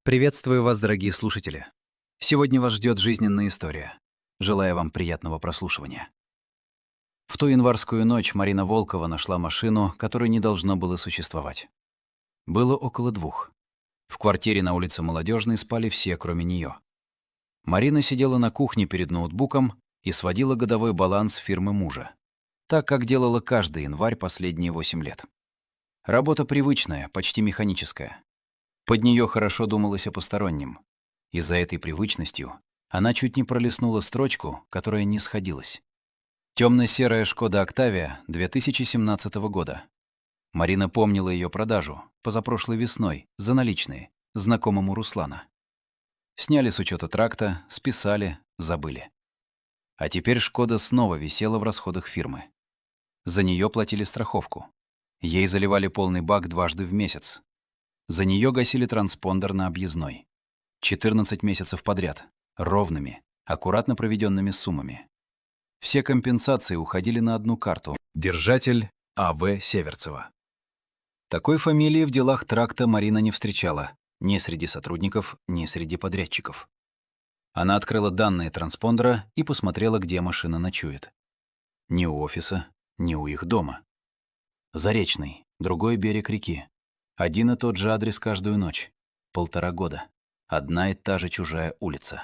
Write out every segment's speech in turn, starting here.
Приветствую вас, дорогие слушатели. Сегодня вас ждет жизненная история. Желаю вам приятного прослушивания. В ту январскую ночь Марина Волкова нашла машину, которой не должно было существовать. Было около 2. В квартире на улице Молодежной спали все, кроме нее. Марина сидела на кухне перед ноутбуком и сводила годовой баланс фирмы мужа. Так, как делала каждый январь последние 8 лет. Работа привычная, почти механическая. Под нее хорошо думалось о постороннем. И за этой привычностью она чуть не пролистнула строчку, которая не сходилась. Темно-серая «Шкода Октавия» 2017 года. Марина помнила ее продажу позапрошлой весной за наличные, знакомому Руслана. Сняли с учета тракта, списали, забыли. А теперь «Шкода» снова висела в расходах фирмы. За нее платили страховку. Ей заливали полный бак дважды в месяц. За нее гасили транспондер на объездной. 14 месяцев подряд. Ровными, аккуратно проведенными суммами. Все компенсации уходили на одну карту. Держатель А.В. Северцева. Такой фамилии в делах тракта Марина не встречала. Ни среди сотрудников, ни среди подрядчиков. Она открыла данные транспондера и посмотрела, где машина ночует. Ни у офиса, ни у их дома. Заречный, другой берег реки. Один и тот же адрес каждую ночь. 1,5 года. Одна и та же чужая улица.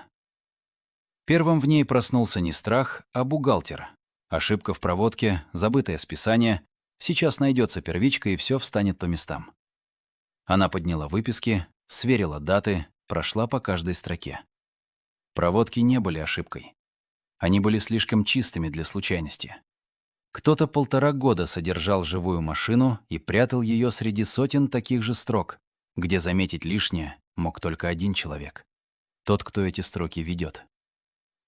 Первым в ней проснулся не страх, а бухгалтер. Ошибка в проводке, забытое списание. Сейчас найдется первичка, и все встанет по местам. Она подняла выписки, сверила даты, прошла по каждой строке. Проводки не были ошибкой. Они были слишком чистыми для случайности. Кто-то 1,5 года содержал живую машину и прятал ее среди сотен таких же строк, где заметить лишнее мог только один человек. Тот, кто эти строки ведет.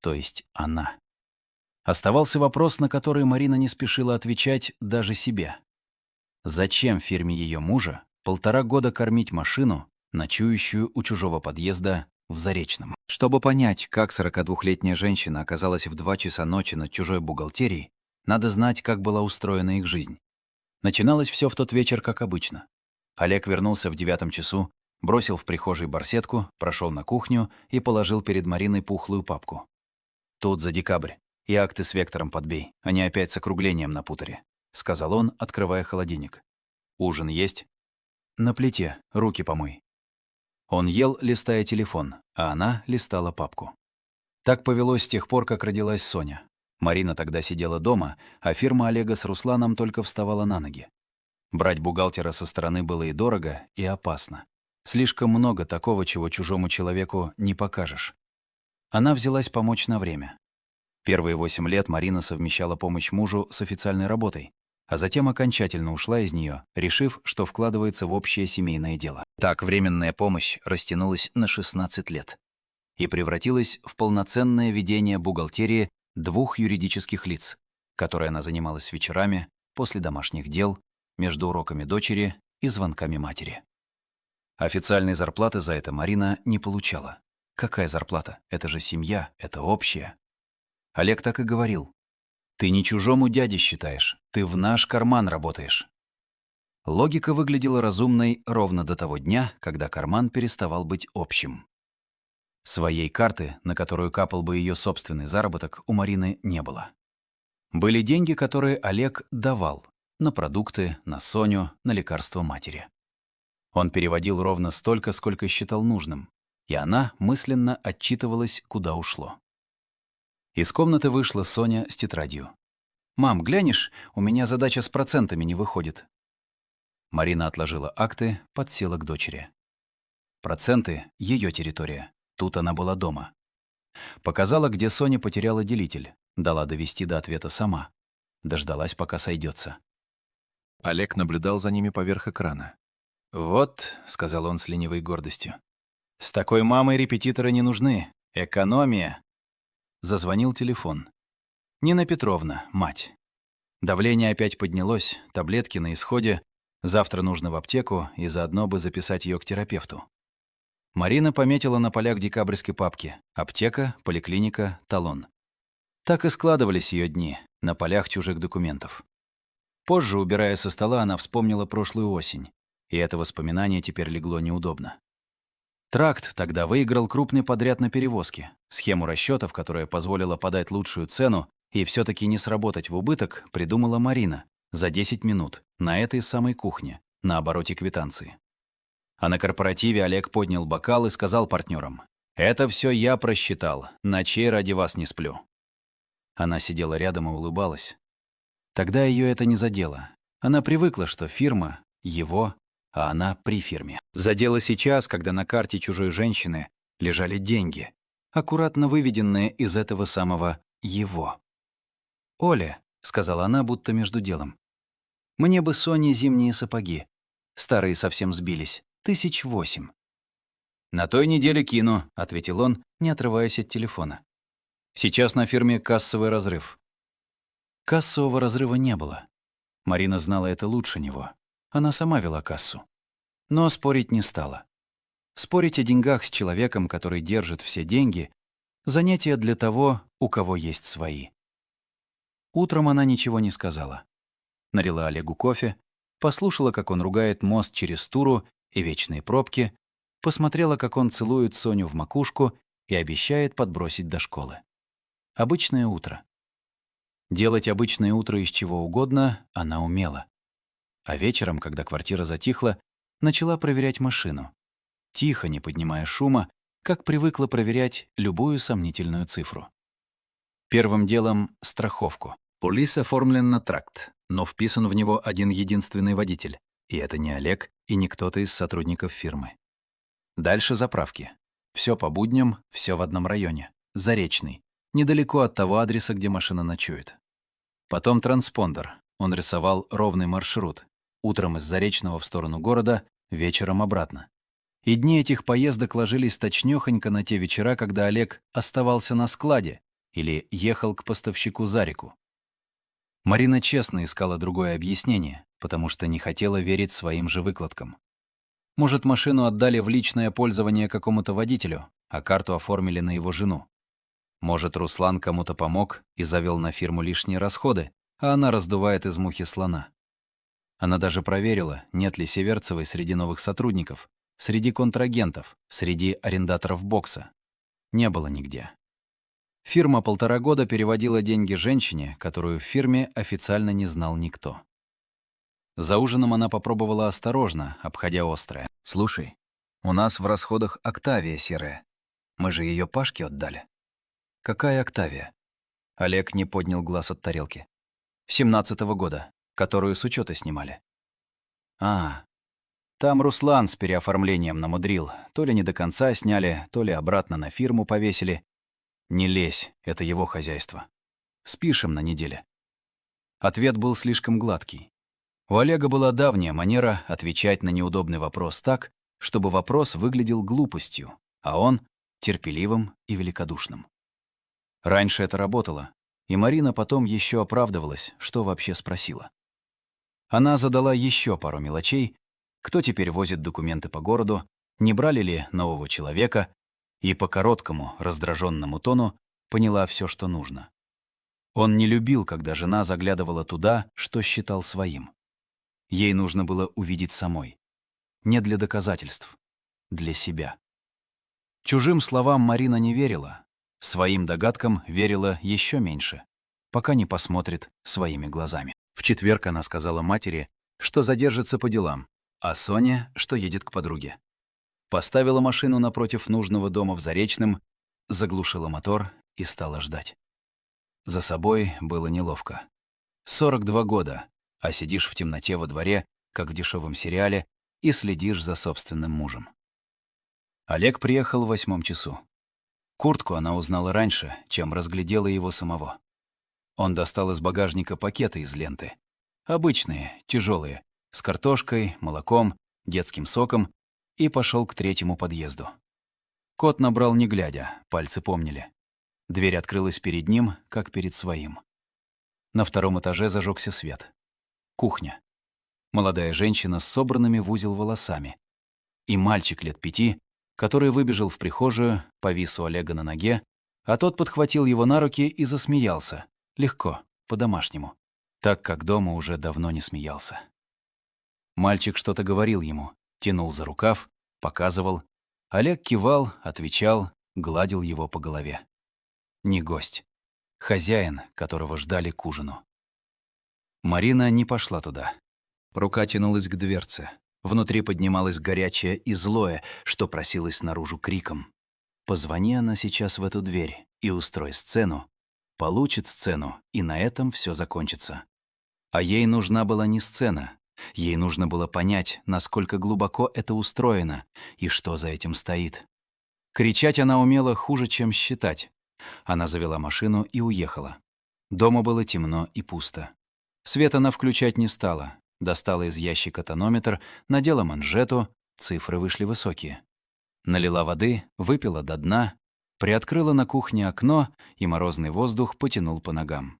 То есть она. Оставался вопрос, на который Марина не спешила отвечать даже себе. Зачем фирме ее мужа 1,5 года кормить машину, ночующую у чужого подъезда в Заречном? Чтобы понять, как 42-летняя женщина оказалась в 2 часа ночи над чужой бухгалтерией, надо знать, как была устроена их жизнь. Начиналось все в тот вечер, как обычно. Олег вернулся в 9 часу, бросил в прихожей барсетку, прошел на кухню и положил перед Мариной пухлую папку. «Тут за декабрь. И акты с вектором подбей. Они опять с округлением напутали», — сказал он, открывая холодильник. «Ужин есть?» «На плите. Руки помой». Он ел, листая телефон, а она листала папку. Так повелось с тех пор, как родилась Соня. Марина тогда сидела дома, а фирма Олега с Русланом только вставала на ноги. Брать бухгалтера со стороны было и дорого, и опасно. Слишком много такого, чего чужому человеку не покажешь. Она взялась помочь на время. Первые 8 лет Марина совмещала помощь мужу с официальной работой, а затем окончательно ушла из нее, решив, что вкладывается в общее семейное дело. Так временная помощь растянулась на 16 лет и превратилась в полноценное ведение бухгалтерии 2 юридических лиц, которой она занималась вечерами, после домашних дел, между уроками дочери и звонками матери. Официальной зарплаты за это Марина не получала. Какая зарплата? Это же семья, это общее. Олег так и говорил. «Ты не чужому дяде считаешь, ты в наш карман работаешь». Логика выглядела разумной ровно до того дня, когда карман переставал быть общим. Своей карты, на которую капал бы ее собственный заработок, у Марины не было. Были деньги, которые Олег давал на продукты, на Соню, на лекарства матери. Он переводил ровно столько, сколько считал нужным, и она мысленно отчитывалась, куда ушло. Из комнаты вышла Соня с тетрадью. «Мам, глянешь, у меня задача с процентами не выходит». Марина отложила акты, подсела к дочери. Проценты — ее территория. Тут она была дома. Показала, где Соня потеряла делитель. Дала довести до ответа сама. Дождалась, пока сойдется. Олег наблюдал за ними поверх экрана. «Вот», — сказал он с ленивой гордостью, — «с такой мамой репетиторы не нужны. Экономия». Зазвонил телефон. Нина Петровна, мать. Давление опять поднялось, таблетки на исходе. Завтра нужно в аптеку и заодно бы записать ее к терапевту. Марина пометила на полях декабрьской папки: аптека, поликлиника, талон. Так и складывались ее дни на полях чужих документов. Позже, убирая со стола, она вспомнила прошлую осень, и это воспоминание теперь легло неудобно. Тракт тогда выиграл крупный подряд на перевозки. Схему расчетов, которая позволила подать лучшую цену и все-таки не сработать в убыток, придумала Марина за 10 минут на этой самой кухне, на обороте квитанции. А на корпоративе Олег поднял бокал и сказал партнерам: «Это все я просчитал, ночей ради вас не сплю». Она сидела рядом и улыбалась. Тогда ее это не задело. Она привыкла, что фирма — его, а она при фирме. Задело сейчас, когда на карте чужой женщины лежали деньги, аккуратно выведенные из этого самого «его». «Оля», — сказала она, будто между делом, — «мне бы Соне зимние сапоги. Старые совсем сбились. 1008». «На той неделе кину», — ответил он, не отрываясь от телефона. «Сейчас на фирме кассовый разрыв». Кассового разрыва не было. Марина знала это лучше него. Она сама вела кассу. Но спорить не стала. Спорить о деньгах с человеком, который держит все деньги — занятие для того, у кого есть свои. Утром она ничего не сказала. Налила Олегу кофе, послушала, как он ругает мост через Туру и вечные пробки, посмотрела, как он целует Соню в макушку и обещает подбросить до школы. Обычное утро. Делать обычное утро из чего угодно она умела. А вечером, когда квартира затихла, начала проверять машину. Тихо, не поднимая шума, как привыкла проверять любую сомнительную цифру. Первым делом — страховку. Полис оформлен на тракт, но вписан в него один единственный водитель. И это не Олег и не кто-то из сотрудников фирмы. Дальше заправки. Все по будням, все в одном районе. Заречный. Недалеко от того адреса, где машина ночует. Потом транспондер. Он рисовал ровный маршрут. Утром из Заречного в сторону города, вечером обратно. И дни этих поездок ложились точнёхонько на те вечера, когда Олег оставался на складе или ехал к поставщику за реку. Марина честно искала другое объяснение, потому что не хотела верить своим же выкладкам. Может, машину отдали в личное пользование какому-то водителю, а карту оформили на его жену. Может, Руслан кому-то помог и завел на фирму лишние расходы, а она раздувает из мухи слона. Она даже проверила, нет ли Северцевой среди новых сотрудников, среди контрагентов, среди арендаторов бокса. Не было нигде. Фирма 1,5 года переводила деньги женщине, которую в фирме официально не знал никто. За ужином она попробовала осторожно, обходя острое. «Слушай, у нас в расходах Октавия серая. Мы же ее Пашке отдали». «Какая Октавия?» Олег не поднял глаз от тарелки. «17-го года, которую с учета снимали». «А, там Руслан с переоформлением намудрил. То ли не до конца сняли, то ли обратно на фирму повесили. Не лезь, это его хозяйство. Спишем на неделе». Ответ был слишком гладкий. У Олега была давняя манера отвечать на неудобный вопрос так, чтобы вопрос выглядел глупостью, а он — терпеливым и великодушным. Раньше это работало, и Марина потом еще оправдывалась, что вообще спросила. Она задала еще пару мелочей: кто теперь возит документы по городу, не брали ли нового человека, и по короткому, раздраженному тону поняла все, что нужно. Он не любил, когда жена заглядывала туда, что считал своим. Ей нужно было увидеть самой. Не для доказательств. Для себя. Чужим словам Марина не верила. Своим догадкам верила еще меньше, пока не посмотрит своими глазами. В четверг она сказала матери, что задержится по делам, а Соне, что едет к подруге. Поставила машину напротив нужного дома в Заречном, заглушила мотор и стала ждать. За собой было неловко. 42 года, а сидишь в темноте во дворе, как в дешевом сериале, и следишь за собственным мужем. Олег приехал в 8 часу. Куртку она узнала раньше, чем разглядела его самого. Он достал из багажника пакеты из ленты. Обычные, тяжелые, с картошкой, молоком, детским соком, и пошел к 3-му подъезду. Кот набрал не глядя, пальцы помнили. Дверь открылась перед ним, как перед своим. На 2-м этаже зажегся свет. Кухня. Молодая женщина с собранными в узел волосами. И мальчик лет 5, который выбежал в прихожую, повис у Олега на ноге, а тот подхватил его на руки и засмеялся. Легко, по-домашнему. Так, как дома уже давно не смеялся. Мальчик что-то говорил ему, тянул за рукав, показывал, Олег кивал, отвечал, гладил его по голове. Не гость. Хозяин, которого ждали к ужину. Марина не пошла туда. Рука тянулась к дверце. Внутри поднималось горячее и злое, что просилось наружу криком. Позвони она сейчас в эту дверь и устрой сцену. Получит сцену, и на этом все закончится. А ей нужна была не сцена. Ей нужно было понять, насколько глубоко это устроено и что за этим стоит. Кричать она умела хуже, чем считать. Она завела машину и уехала. Дома было темно и пусто. Свет она включать не стала. Достала из ящика тонометр, надела манжету, цифры вышли высокие. Налила воды, выпила до дна, приоткрыла на кухне окно, и морозный воздух потянул по ногам.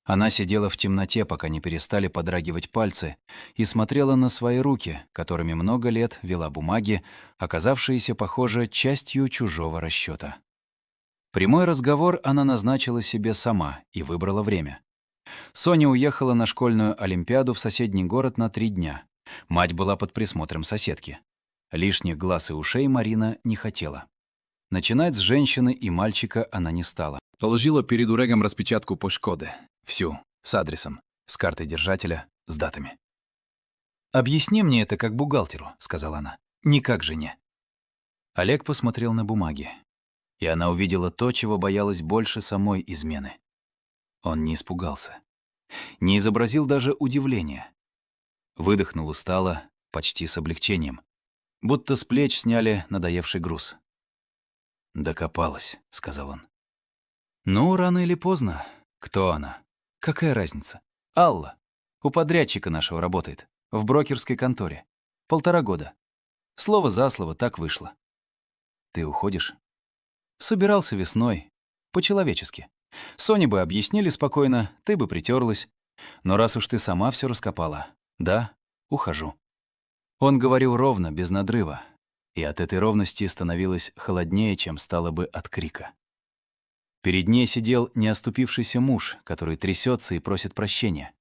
Она сидела в темноте, пока не перестали подрагивать пальцы, и смотрела на свои руки, которыми много лет вела бумаги, оказавшиеся, похоже, частью чужого расчета. Прямой разговор она назначила себе сама и выбрала время. Соня уехала на школьную олимпиаду в соседний город на 3 дня. Мать была под присмотром соседки. Лишних глаз и ушей Марина не хотела. Начинать с женщины и мальчика она не стала. Положила перед Урегом распечатку по Шкоде. Всю, с адресом, с картой держателя, с датами. «Объясни мне это как бухгалтеру», — сказала она, — «не как жене». Олег посмотрел на бумаги, и она увидела то, чего боялась больше самой измены. Он не испугался. Не изобразил даже удивления. Выдохнул устало, почти с облегчением. Будто с плеч сняли надоевший груз. «Докопалась», — сказал он. «Ну, рано или поздно. Кто она? Какая разница? Алла. У подрядчика нашего работает. В брокерской конторе. 1,5 года. Слово за слово так вышло. Ты уходишь?» Собирался весной. По-человечески. Соне бы объяснили спокойно, ты бы притерлась. Но раз уж ты сама все раскопала, да, ухожу. Он говорил ровно, без надрыва. И от этой ровности становилось холоднее, чем стало бы от крика. Перед ней сидел не оступившийся муж, который трясется и просит прощения.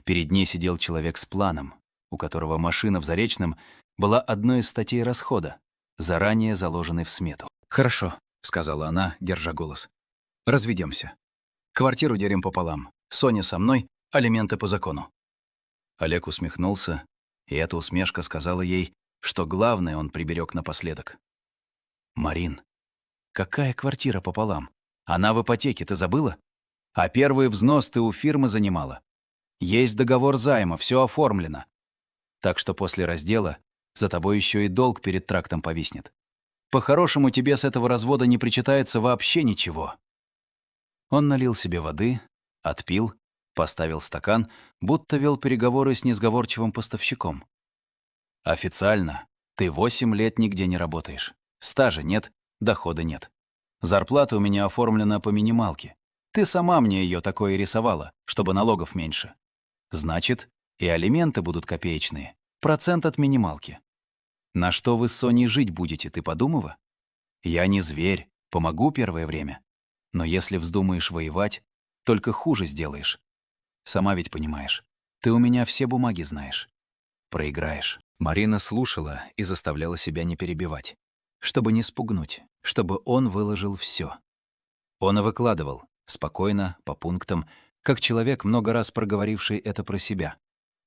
Перед ней сидел человек с планом, у которого машина в Заречном была одной из статей расхода, заранее заложенной в смету. «Хорошо», — сказала она, держа голос. «Разведемся. Квартиру делим пополам. Соня со мной, алименты по закону». Олег усмехнулся, и эта усмешка сказала ей, что главное он приберег напоследок. «Марин, какая квартира пополам? Она в ипотеке, ты забыла? А первый взнос ты у фирмы занимала. Есть договор займа, все оформлено. Так что после раздела за тобой еще и долг перед трактом повиснет. По-хорошему тебе с этого развода не причитается вообще ничего». Он налил себе воды, отпил, поставил стакан, будто вел переговоры с несговорчивым поставщиком. «Официально ты 8 лет нигде не работаешь. Стажа нет, дохода нет. Зарплата у меня оформлена по минималке. Ты сама мне ее такое и рисовала, чтобы налогов меньше. Значит, и алименты будут копеечные, процент от минималки. На что вы с Соней жить будете, ты подумала? Я не зверь, помогу первое время. Но если вздумаешь воевать, только хуже сделаешь. Сама ведь понимаешь, ты у меня все бумаги знаешь. Проиграешь». Марина слушала и заставляла себя не перебивать, чтобы не спугнуть, чтобы он выложил все. Он и выкладывал, спокойно, по пунктам, как человек, много раз проговоривший это про себя.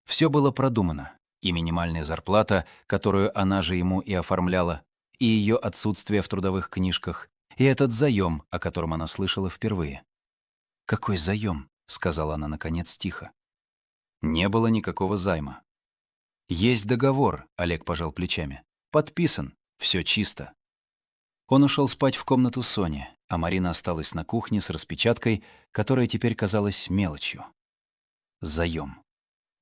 Все было продумано, и минимальная зарплата, которую она же ему и оформляла, и ее отсутствие в трудовых книжках, и этот заем, о котором она слышала впервые. «Какой заем?» — сказала она, наконец, тихо. «Не было никакого займа». «Есть договор», — Олег пожал плечами. «Подписан, все чисто». Он ушел спать в комнату Сони, а Марина осталась на кухне с распечаткой, которая теперь казалась мелочью. Заем.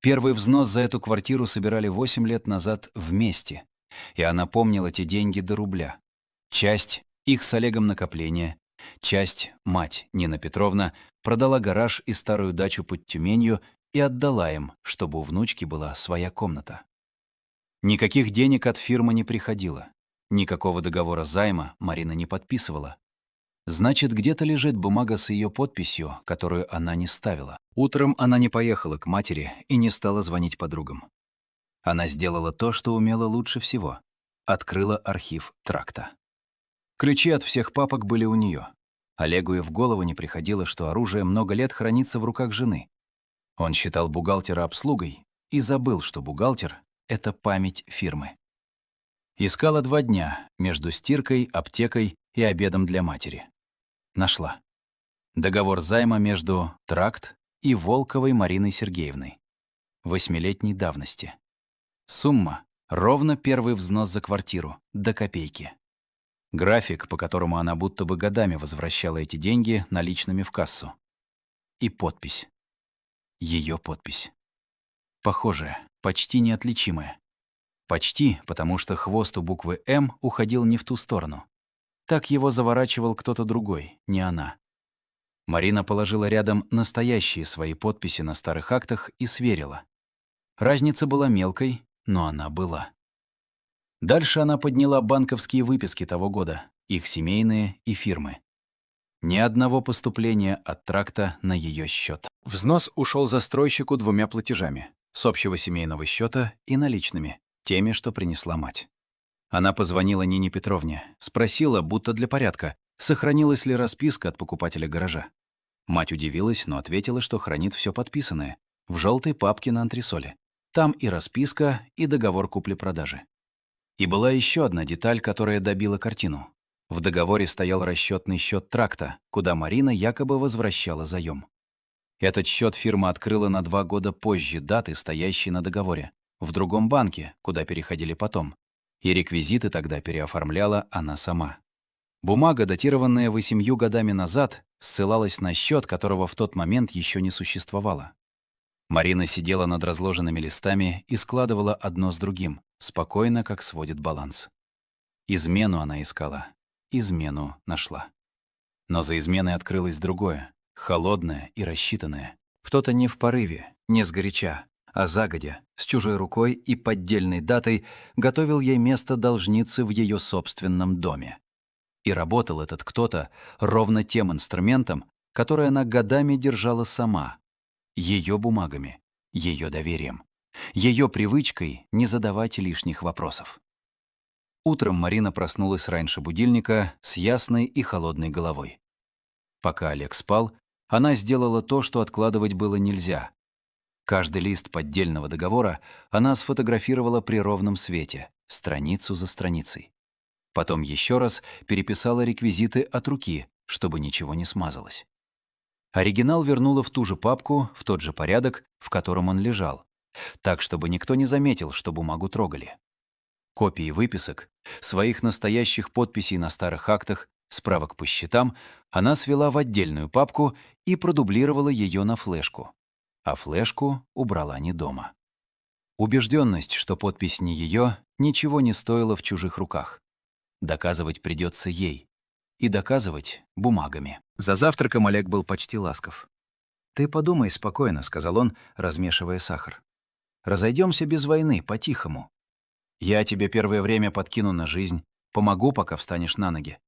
Первый взнос за эту квартиру собирали 8 лет назад вместе, и она помнила те деньги до рубля. Часть — их с Олегом накопления, часть мать, Нина Петровна, продала гараж и старую дачу под Тюменью и отдала им, чтобы у внучки была своя комната. Никаких денег от фирмы не приходило. Никакого договора займа Марина не подписывала. Значит, где-то лежит бумага с ее подписью, которую она не ставила. Утром она не поехала к матери и не стала звонить подругам. Она сделала то, что умела лучше всего. Открыла архив тракта. Ключи от всех папок были у нее. Олегу и в голову не приходило, что оружие много лет хранится в руках жены. Он считал бухгалтера обслугой и забыл, что бухгалтер — это память фирмы. Искала 2 дня между стиркой, аптекой и обедом для матери. Нашла. Договор займа между «Тракт» и Волковой Мариной Сергеевной. 8-летней давности. Сумма — ровно первый взнос за квартиру, до копейки. График, по которому она будто бы годами возвращала эти деньги наличными в кассу. И подпись. Ее подпись. Похожая, почти неотличимая. Почти, потому что хвост у буквы «М» уходил не в ту сторону. Так его заворачивал кто-то другой, не она. Марина положила рядом настоящие свои подписи на старых актах и сверила. Разница была мелкой, но она была. Дальше она подняла банковские выписки того года, их семейные и фирмы. Ни одного поступления от тракта на ее счет. Взнос ушел застройщику 2 платежами с общего семейного счета и наличными, теми, что принесла мать. Она позвонила Нине Петровне, спросила, будто для порядка, сохранилась ли расписка от покупателя гаража. Мать удивилась, но ответила, что хранит все подписанное в желтой папке на антресоле. Там и расписка, и договор купли-продажи. И была еще одна деталь, которая добила картину. В договоре стоял расчетный счет тракта, куда Марина якобы возвращала заем. Этот счет фирма открыла на 2 года позже даты, стоящей на договоре, в другом банке, куда переходили потом. И реквизиты тогда переоформляла она сама. Бумага, датированная 8 годами назад, ссылалась на счет, которого в тот момент еще не существовало. Марина сидела над разложенными листами и складывала одно с другим, спокойно, как сводит баланс. Измену она искала, измену нашла. Но за изменой открылось другое, холодное и рассчитанное. Кто-то не в порыве, не сгоряча, а загодя, с чужой рукой и поддельной датой готовил ей место должницы в ее собственном доме. И работал этот кто-то ровно тем инструментом, который она годами держала сама, ее бумагами, ее доверием, ее привычкой не задавать лишних вопросов. Утром Марина проснулась раньше будильника с ясной и холодной головой. Пока Олег спал, она сделала то, что откладывать было нельзя. Каждый лист поддельного договора она сфотографировала при ровном свете, страницу за страницей. Потом еще раз переписала реквизиты от руки, чтобы ничего не смазалось. Оригинал вернула в ту же папку, в тот же порядок, в котором он лежал, так, чтобы никто не заметил, что бумагу трогали. Копии выписок, своих настоящих подписей на старых актах, справок по счетам она свела в отдельную папку и продублировала ее на флешку. А флешку убрала не дома. Убежденность, что подпись не ее, ничего не стоила в чужих руках. Доказывать придется ей. И доказывать бумагами. За завтраком Олег был почти ласков. «Ты подумай спокойно», — сказал он, размешивая сахар. «Разойдемся без войны, по-тихому. Я тебе первое время подкину на жизнь, помогу, пока встанешь на ноги.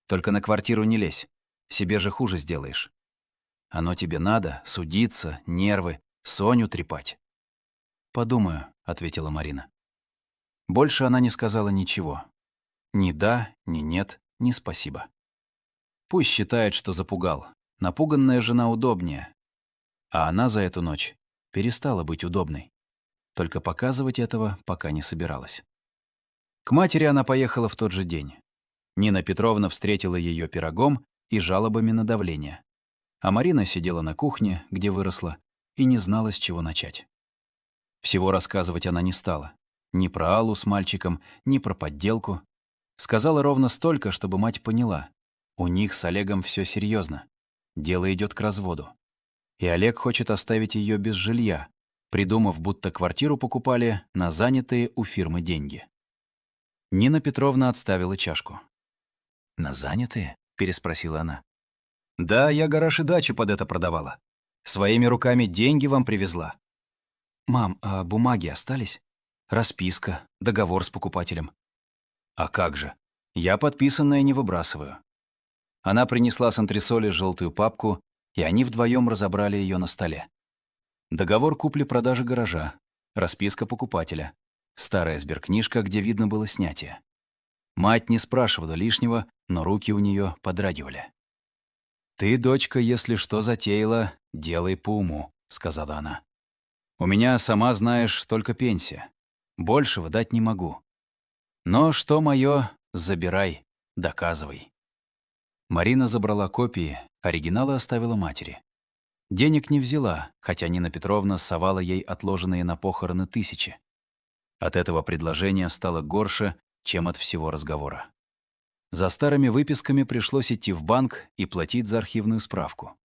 Только на квартиру не лезь, себе же хуже сделаешь. Оно тебе надо, судиться, нервы, Соню трепать». «Подумаю», — ответила Марина. Больше она не сказала ничего. Ни да, ни нет, ни спасибо. Пусть считает, что запугал. Напуганная жена удобнее. А она за эту ночь перестала быть удобной. Только показывать этого пока не собиралась. К матери она поехала в тот же день. Нина Петровна встретила ее пирогом и жалобами на давление. А Марина сидела на кухне, где выросла, и не знала, с чего начать. Всего рассказывать она не стала. Ни про Аллу с мальчиком, ни про подделку. Сказала ровно столько, чтобы мать поняла. У них с Олегом все серьезно. Дело идет к разводу. И Олег хочет оставить ее без жилья, придумав, будто квартиру покупали на занятые у фирмы деньги. Нина Петровна отставила чашку. «На занятые?» — переспросила она. «Да, я гараж и дачу под это продавала. Своими руками деньги вам привезла». «Мам, а бумаги остались? Расписка, договор с покупателем?» «А как же? Я подписанное не выбрасываю». Она принесла с антресоли желтую папку, и они вдвоем разобрали ее на столе. Договор купли-продажи гаража, расписка покупателя, Старая сберкнижка, где видно было снятие. Мать не спрашивала лишнего, но руки у нее подрагивали. «Ты, дочка, если что затеяла, делай по уму», — сказала она. «У меня, сама знаешь, только пенсия. Большего дать не могу. Но что мое, забирай, доказывай». Марина забрала копии, оригиналы оставила матери. Денег не взяла, хотя Нина Петровна совала ей отложенные на похороны тысячи. От этого предложения стало горше, чем от всего разговора. За старыми выписками пришлось идти в банк и платить за архивную справку.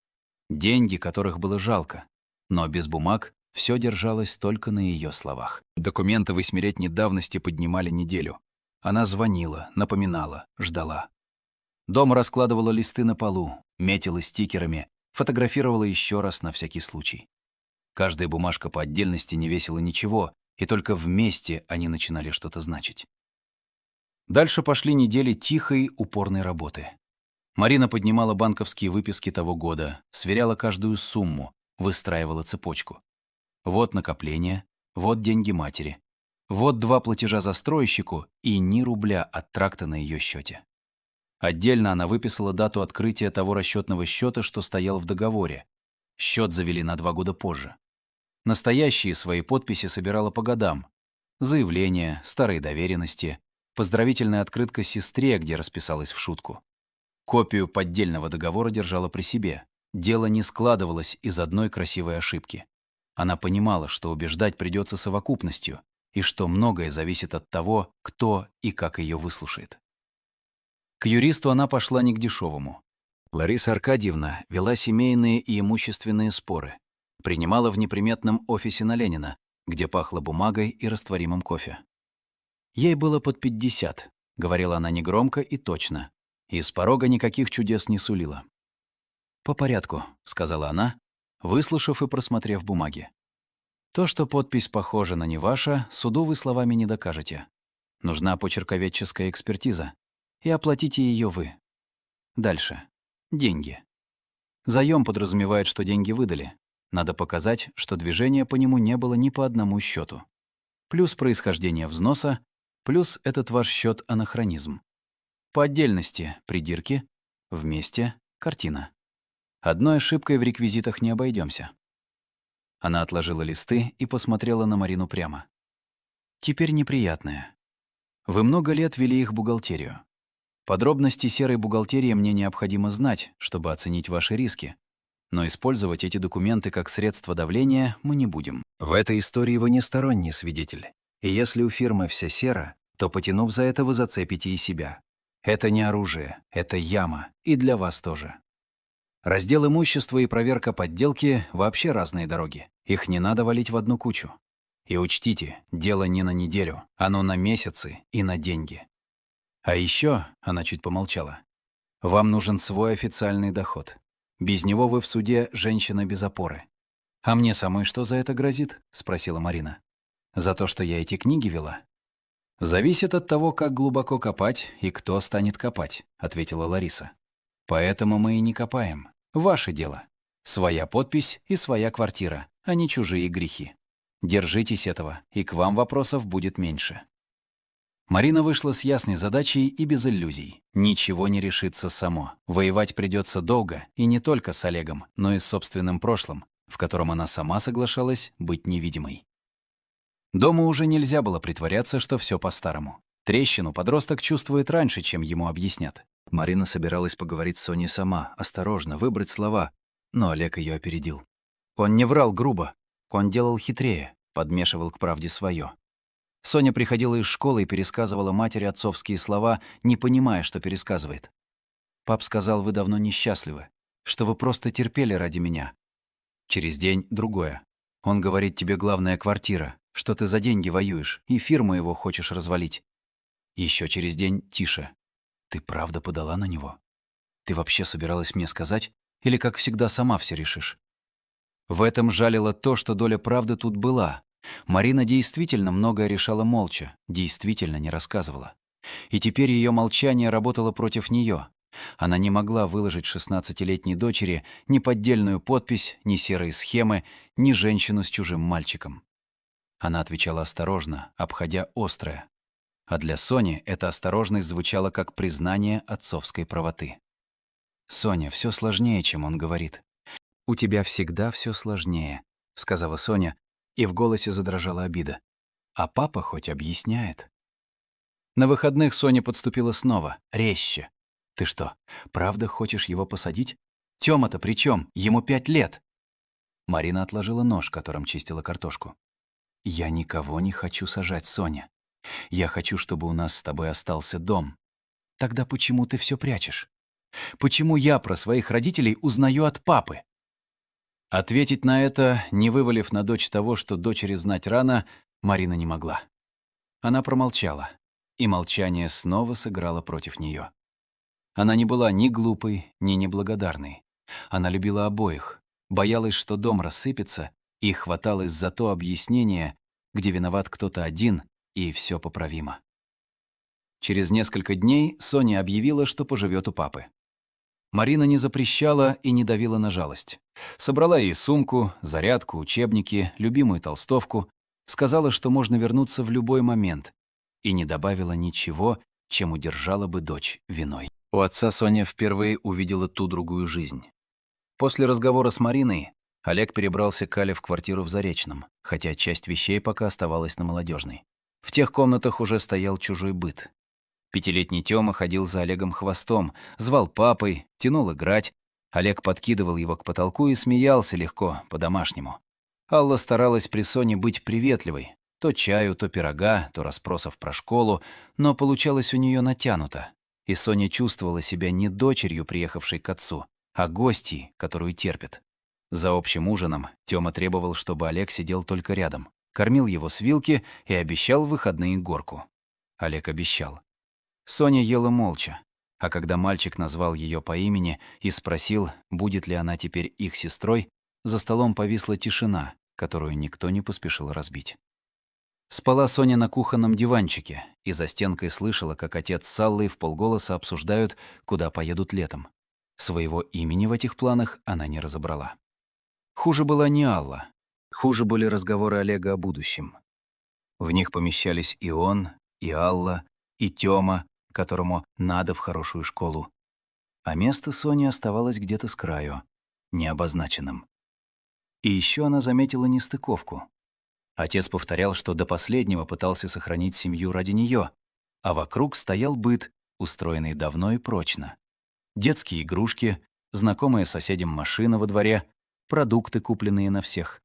Деньги, которых было жалко, но без бумаг все держалось только на ее словах. Документы 8-летней давности поднимали неделю. Она звонила, напоминала, ждала. Дома раскладывала листы на полу, метила стикерами, фотографировала еще раз на всякий случай. Каждая бумажка по отдельности не весила ничего, и только вместе они начинали что-то значить. Дальше пошли недели тихой, упорной работы. Марина поднимала банковские выписки того года, сверяла каждую сумму, выстраивала цепочку. Вот накопление, вот деньги матери, вот 2 платежа застройщику и ни рубля от тракта на ее счете. Отдельно она выписала дату открытия того расчетного счета, что стоял в договоре. Счет завели на 2 года позже. Настоящие свои подписи собирала по годам. Заявления, старые доверенности, поздравительная открытка сестре, где расписалась в шутку. Копию поддельного договора держала при себе. Дело не складывалось из одной красивой ошибки. Она понимала, что убеждать придется совокупностью, и что многое зависит от того, кто и как ее выслушает. К юристу она пошла не к дешевому. Лариса Аркадьевна вела семейные и имущественные споры. Принимала в неприметном офисе на Ленина, где пахло бумагой и растворимым кофе. Ей было под 50, говорила она негромко и точно, и с порога никаких чудес не сулила. «По порядку», — сказала она, выслушав и просмотрев бумаги. «То, что подпись похожа на не ваша, суду вы словами не докажете. Нужна почерковедческая экспертиза, и оплатите ее вы. Дальше. Деньги. Заем подразумевает, что деньги выдали. Надо показать, что движения по нему не было ни по одному счету. Плюс происхождение взноса, плюс этот ваш счет анахронизм. По отдельности придирки, вместе картина. Одной ошибкой в реквизитах не обойдемся. Она отложила листы и посмотрела на Марину прямо. Теперь неприятное. Вы много лет вели их бухгалтерию. Подробности серой бухгалтерии мне необходимо знать, чтобы оценить ваши риски. Но использовать эти документы как средство давления мы не будем. В этой истории вы не сторонний свидетель. И если у фирмы вся сера, то, потянув за это, вы зацепите и себя. Это не оружие, это яма, и для вас тоже. Раздел имущества и проверка подделки – вообще разные дороги. Их не надо валить в одну кучу. И учтите, дело не на неделю, оно на месяцы и на деньги. А еще, она чуть помолчала, вам нужен свой официальный доход. Без него вы в суде женщина без опоры. А мне самой что за это грозит? Спросила Марина. За то, что я эти книги вела? Зависит от того, как глубоко копать и кто станет копать, ответила Лариса. Поэтому мы и не копаем. Ваше дело. Своя подпись и своя квартира, а не чужие грехи. Держитесь этого, и к вам вопросов будет меньше. Марина вышла с ясной задачей и без иллюзий. Ничего не решится само. Воевать придется долго, и не только с Олегом, но и с собственным прошлым, в котором она сама соглашалась быть невидимой. Дома уже нельзя было притворяться, что все по-старому. Трещину подросток чувствует раньше, чем ему объяснят. Марина собиралась поговорить с Соней сама, осторожно, выбрать слова, но Олег ее опередил. Он не врал грубо, он делал хитрее, подмешивал к правде свое. Соня приходила из школы и пересказывала матери отцовские слова, не понимая, что пересказывает. «Пап сказал, вы давно несчастливы, что вы просто терпели ради меня». Через день другое. Он говорит, тебе главная квартира, что ты за деньги воюешь и фирму его хочешь развалить. Еще через день тише. Ты правда подала на него? Ты вообще собиралась мне сказать? Или, как всегда, сама все решишь? В этом жалило то, что доля правды тут была. Марина действительно многое решала молча, действительно не рассказывала. И теперь ее молчание работало против нее. Она не могла выложить 16-летней дочери ни поддельную подпись, ни серые схемы, ни женщину с чужим мальчиком. Она отвечала осторожно, обходя острое. А для Сони эта осторожность звучала как признание отцовской правоты. «Соня, все сложнее, чем он говорит. У тебя всегда все сложнее», — сказала Соня, и в голосе задрожала обида. «А папа хоть объясняет». На выходных Соня подступила снова, резче. «Ты что, правда хочешь его посадить? Тёма-то при чем? Ему 5 лет!» Марина отложила нож, которым чистила картошку. «Я никого не хочу сажать, Соня. Я хочу, чтобы у нас с тобой остался дом. Тогда почему ты все прячешь? Почему я про своих родителей узнаю от папы?» Ответить на это, не вывалив на дочь того, что дочери знать рано, Марина не могла. Она промолчала, и молчание снова сыграло против нее. Она не была ни глупой, ни неблагодарной. Она любила обоих, боялась, что дом рассыпется, и хваталась за то объяснение, где виноват кто-то один, и все поправимо. Через несколько дней Соня объявила, что поживет у папы. Марина не запрещала и не давила на жалость. Собрала ей сумку, зарядку, учебники, любимую толстовку, сказала, что можно вернуться в любой момент, и не добавила ничего, чем удержала бы дочь виной. У отца Соня впервые увидела ту другую жизнь. После разговора с Мариной Олег перебрался к Алле в квартиру в Заречном, хотя часть вещей пока оставалась на Молодежной. В тех комнатах уже стоял чужой быт. Пятилетний Тёма ходил за Олегом хвостом, звал папой, тянул играть. Олег подкидывал его к потолку и смеялся легко, по-домашнему. Алла старалась при Соне быть приветливой. То чаю, то пирога, то расспросов про школу, но получалось у нее натянуто. И Соня чувствовала себя не дочерью, приехавшей к отцу, а гостьей, которую терпит. За общим ужином Тёма требовал, чтобы Олег сидел только рядом, кормил его с вилки и обещал в выходные горку. Олег обещал. Соня ела молча, а когда мальчик назвал ее по имени и спросил, будет ли она теперь их сестрой, за столом повисла тишина, которую никто не поспешил разбить. Спала Соня на кухонном диванчике и за стенкой слышала, как отец с Аллой вполголоса обсуждают, куда поедут летом. Своего имени в этих планах она не разобрала. Хуже была не Алла. Хуже были разговоры Олега о будущем. В них помещались и он, и Алла, и Тёма, которому надо в хорошую школу. А место Сони оставалось где-то с краю, необозначенным. И еще она заметила нестыковку. Отец повторял, что до последнего пытался сохранить семью ради нее, а вокруг стоял быт, устроенный давно и прочно. Детские игрушки, знакомая соседям машина во дворе, продукты, купленные на всех.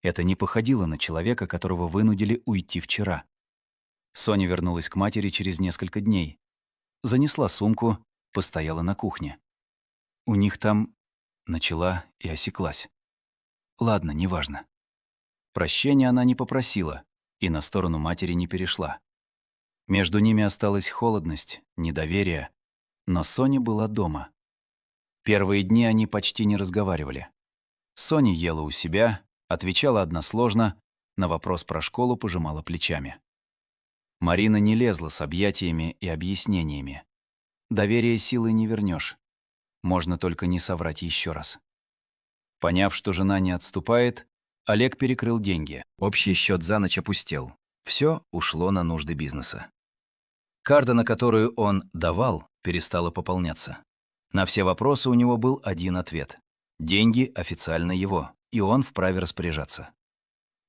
Это не походило на человека, которого вынудили уйти вчера. Соня вернулась к матери через несколько дней. Занесла сумку, постояла на кухне. У них там... Начала и осеклась. Ладно, неважно. Прощения она не попросила и на сторону матери не перешла. Между ними осталась холодность, недоверие, но Соня была дома. Первые дни они почти не разговаривали. Соня ела у себя, отвечала односложно, на вопрос про школу пожимала плечами. Марина не лезла с объятиями и объяснениями. Доверие силой не вернешь. Можно только не соврать еще раз. Поняв, что жена не отступает, Олег перекрыл деньги. Общий счет за ночь опустел. Все ушло на нужды бизнеса. Карта, на которую он давал, перестала пополняться. На все вопросы у него был один ответ. Деньги официально его, и он вправе распоряжаться.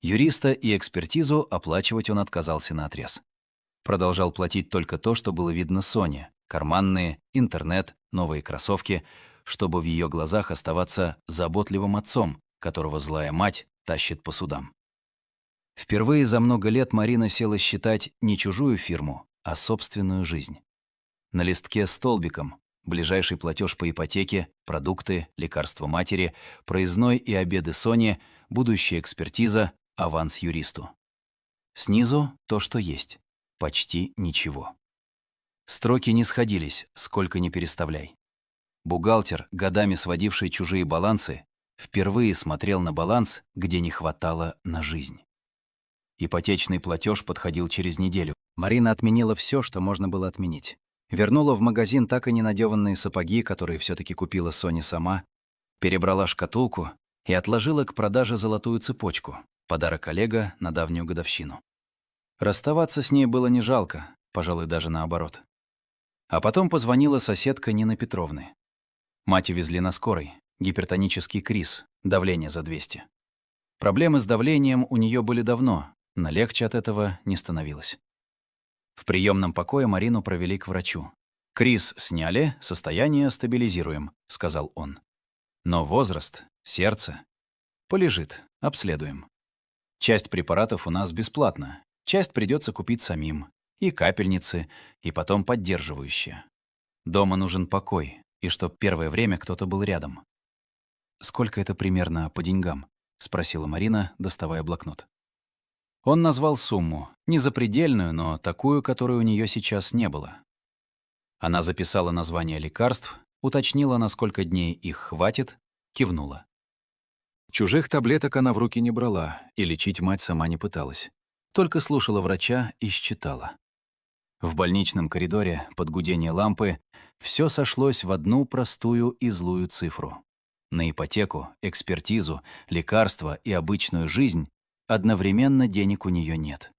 Юриста и экспертизу оплачивать он отказался наотрез. Продолжал платить только то, что было видно Соне: карманные, интернет, новые кроссовки, чтобы в ее глазах оставаться заботливым отцом, которого злая мать тащит по судам. Впервые за много лет Марина села считать не чужую фирму, а собственную жизнь. На листке столбиком ближайший платеж по ипотеке, продукты, лекарства матери, проездной и обеды Соне, будущая экспертиза, аванс юристу. Снизу то, что есть. Почти ничего. Строки не сходились, сколько ни переставляй. Бухгалтер, годами сводивший чужие балансы, впервые смотрел на баланс, где не хватало на жизнь. Ипотечный платеж подходил через неделю. Марина отменила все, что можно было отменить. Вернула в магазин так и не надеванные сапоги, которые все-таки купила Соня сама, перебрала шкатулку и отложила к продаже золотую цепочку, Подарок Олега на давнюю годовщину. Расставаться с ней было не жалко, пожалуй, даже наоборот. А потом позвонила соседка Нины Петровны. Мать увезли на скорой. Гипертонический криз, давление за 200. Проблемы с давлением у нее были давно, но легче от этого не становилось. В приемном покое Марину провели к врачу. «Криз сняли, состояние стабилизируем», — сказал он. «Но возраст, сердце. Полежит, обследуем. Часть препаратов у нас бесплатно, часть придется купить самим. И капельницы, и потом поддерживающие. Дома нужен покой, и чтоб первое время кто-то был рядом». «Сколько это примерно по деньгам?» — спросила Марина, доставая блокнот. Он назвал сумму, не запредельную, но такую, которой у нее сейчас не было. Она записала название лекарств, уточнила, на сколько дней их хватит, кивнула. Чужих таблеток она в руки не брала, и лечить мать сама не пыталась. Только слушала врача и считала. В больничном коридоре, под гудение лампы, все сошлось в одну простую и злую цифру. На ипотеку, экспертизу, лекарства и обычную жизнь одновременно денег у нее нет.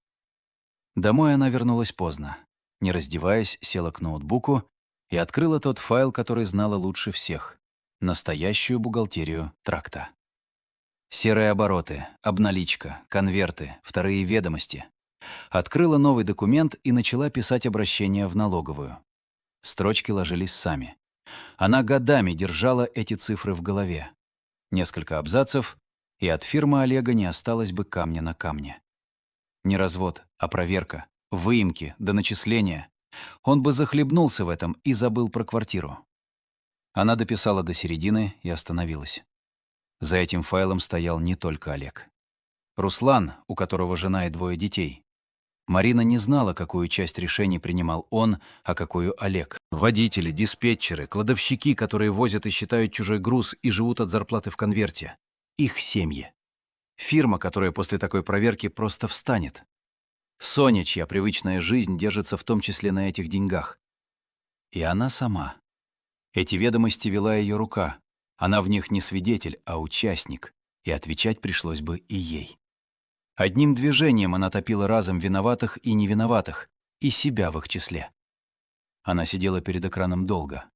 Домой она вернулась поздно. Не раздеваясь, села к ноутбуку и открыла тот файл, который знала лучше всех — настоящую бухгалтерию тракта. Серые обороты, обналичка, конверты, вторые ведомости. Открыла новый документ и начала писать обращение в налоговую. Строчки ложились сами. Она годами держала эти цифры в голове. Несколько абзацев, и от фирмы Олега не осталось бы камня на камне. Не развод, а проверка, выемки до начисления. Он бы захлебнулся в этом и забыл про квартиру. Она дописала до середины и остановилась. За этим файлом стоял не только Олег. Руслан, у которого жена и 2 детей. Марина не знала, какую часть решений принимал он, а какую Олег. Водители, диспетчеры, кладовщики, которые возят и считают чужой груз и живут от зарплаты в конверте. Их семьи. Фирма, которая после такой проверки просто встанет. Соня, чья привычная жизнь держится в том числе на этих деньгах. И она сама. Эти ведомости вела ее рука. Она в них не свидетель, а участник. И отвечать пришлось бы и ей. Одним движением она топила разом виноватых и невиноватых, и себя в их числе. Она сидела перед экраном долго.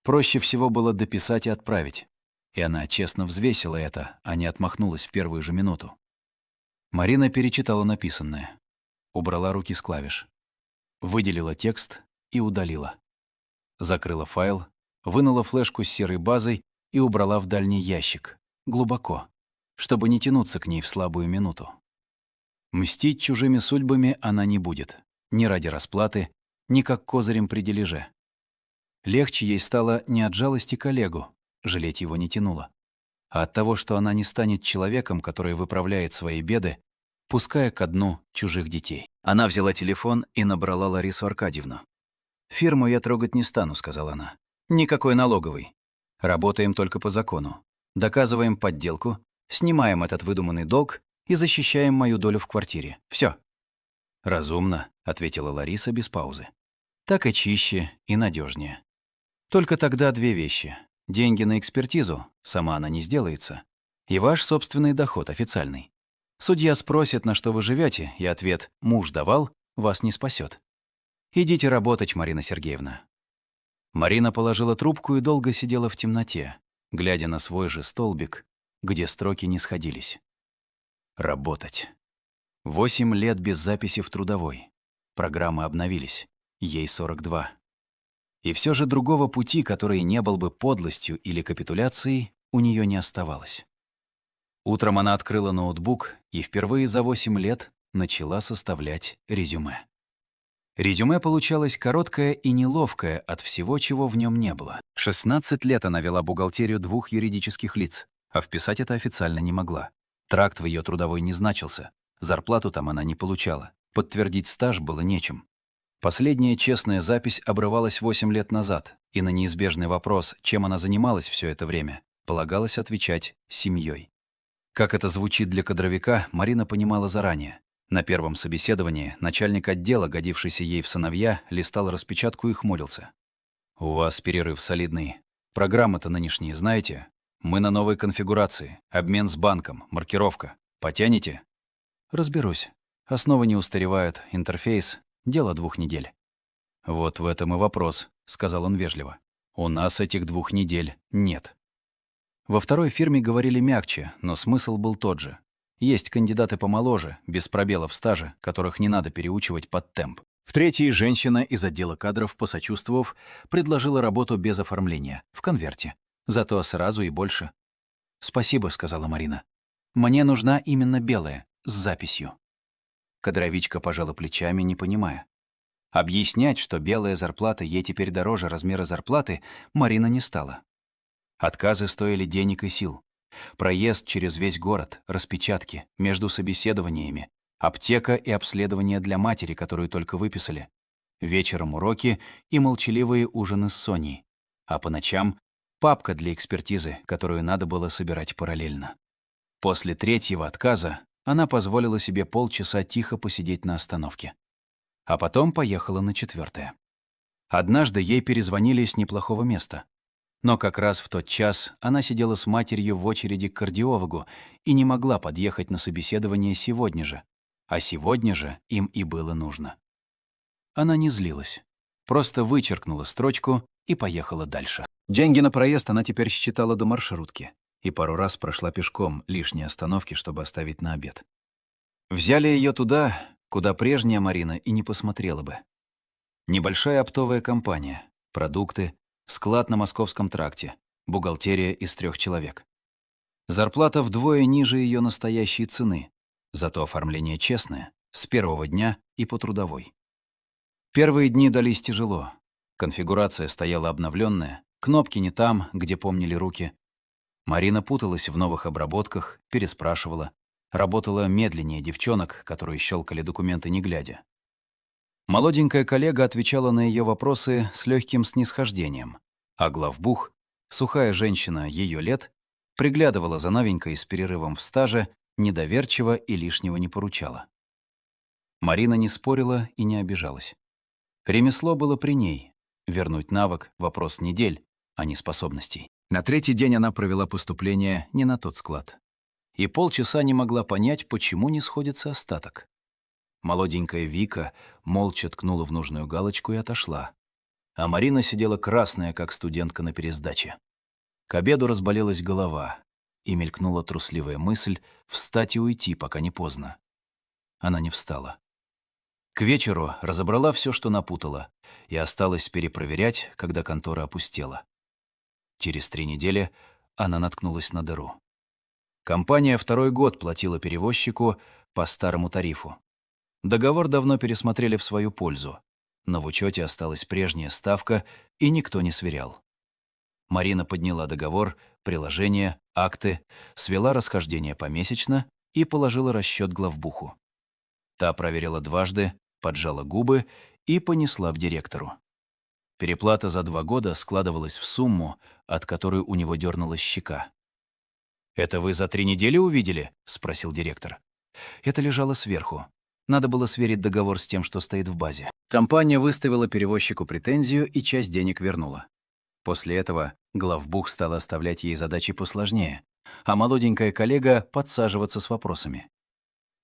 Проще всего было дописать и отправить. И она честно взвесила это, а не отмахнулась в первую же минуту. Марина перечитала написанное. Убрала руки с клавиш. Выделила текст и удалила. Закрыла файл, вынула флешку с серой базой и убрала в дальний ящик, глубоко, чтобы не тянуться к ней в слабую минуту. Мстить чужими судьбами она не будет, ни ради расплаты, ни как козырем при дележе. Легче ей стало не от жалости к Олегу, жалеть его не тянуло, а от того, что она не станет человеком, который выправляет свои беды, пуская ко дну чужих детей. Она взяла телефон и набрала Ларису Аркадьевну. «Фирму я трогать не стану», — сказала она. «Никакой налоговой. Работаем только по закону. Доказываем подделку, снимаем этот выдуманный долг и защищаем мою долю в квартире. Все. «Разумно», — ответила Лариса без паузы. «Так и чище, и надежнее. Только тогда 2 вещи. Деньги на экспертизу, сама она не сделается, и ваш собственный доход официальный. Судья спросит, на что вы живете, и ответ «муж давал» вас не спасет. Идите работать, Марина Сергеевна». Марина положила трубку и долго сидела в темноте, глядя на свой же столбик, где строки не сходились. Работать. 8 лет без записи в трудовой. Программы обновились. Ей 42. И все же другого пути, который не был бы подлостью или капитуляцией, у нее не оставалось. Утром она открыла ноутбук и впервые за 8 лет начала составлять резюме. Резюме получалось короткое и неловкое от всего, чего в нем не было. 16 лет она вела бухгалтерию 2 юридических лиц, а вписать это официально не могла. Тракт в ее трудовой не значился, зарплату там она не получала, подтвердить стаж было нечем. Последняя честная запись обрывалась 8 лет назад, и на неизбежный вопрос, чем она занималась все это время, полагалось отвечать семьей. Как это звучит для кадровика, Марина понимала заранее. На первом собеседовании начальник отдела, годившийся ей в сыновья, листал распечатку и хмурился. «У вас перерыв солидный. Программы-то нынешние знаете? Мы на новой конфигурации. Обмен с банком, маркировка. Потянете?» Разберусь. Основы не устаревают, интерфейс — дело 2 недель. Вот в этом и вопрос, сказал он вежливо. У нас этих 2 недель нет. Во второй фирме говорили мягче, но смысл был тот же. Есть кандидаты помоложе, без пробелов в стаже, которых не надо переучивать под темп. В третьей женщина из отдела кадров, посочувствовав, предложила работу без оформления, в конверте. Зато сразу и больше. «Спасибо», — сказала Марина. «Мне нужна именно белая, с записью». Кадровичка пожала плечами, не понимая. Объяснять, что белая зарплата ей теперь дороже размера зарплаты, Марина не стала. Отказы стоили денег и сил. Проезд через весь город, распечатки, между собеседованиями, аптека и обследование для матери, которую только выписали. Вечером уроки и молчаливые ужины с Соней. А по ночам папка для экспертизы, которую надо было собирать параллельно. После 3-го отказа она позволила себе полчаса тихо посидеть на остановке. А потом поехала на 4-е. Однажды ей перезвонили с неплохого места. Но как раз в тот час она сидела с матерью в очереди к кардиологу и не могла подъехать на собеседование сегодня же. А сегодня же им и было нужно. Она не злилась. Просто вычеркнула строчку и поехала дальше. Деньги на проезд она теперь считала до маршрутки. И пару раз прошла пешком лишние остановки, чтобы оставить на обед. Взяли ее туда, куда прежняя Марина и не посмотрела бы. Небольшая оптовая компания, продукты, склад на Московском тракте, бухгалтерия из 3 человек. Зарплата вдвое ниже ее настоящей цены, зато оформление честное, с первого дня и по трудовой. Первые дни дались тяжело. Конфигурация стояла обновленная, кнопки не там, где помнили руки. Марина путалась в новых обработках, переспрашивала, работала медленнее девчонок, которые щелкали документы не глядя. Молоденькая коллега отвечала на ее вопросы с легким снисхождением, а главбух, сухая женщина ее лет, приглядывала за новенькой с перерывом в стаже, недоверчиво и лишнего не поручала. Марина не спорила и не обижалась. Ремесло было при ней. Вернуть навык — вопрос недель, а не способностей. На 3-й день она провела поступление не на тот склад. И полчаса не могла понять, почему не сходится остаток. Молоденькая Вика молча ткнула в нужную галочку и отошла. А Марина сидела красная, как студентка на пересдаче. К обеду разболелась голова, и мелькнула трусливая мысль встать и уйти, пока не поздно. Она не встала. К вечеру разобрала все, что напутала, и осталось перепроверять, когда контора опустела. Через 3 недели она наткнулась на дыру. Компания 2-й год платила перевозчику по старому тарифу. Договор давно пересмотрели в свою пользу, но в учете осталась прежняя ставка, и никто не сверял. Марина подняла договор, приложение, акты, свела расхождение помесячно и положила расчет главбуху. Та проверила дважды, поджала губы и понесла к директору. Переплата за 2 года складывалась в сумму, от которой у него дернулась щека. «Это вы за 3 недели увидели?» — спросил директор. Это лежало сверху. Надо было сверить договор с тем, что стоит в базе. Компания выставила перевозчику претензию и часть денег вернула. После этого главбух стал оставлять ей задачи посложнее, а молоденькая коллега подсаживаться с вопросами.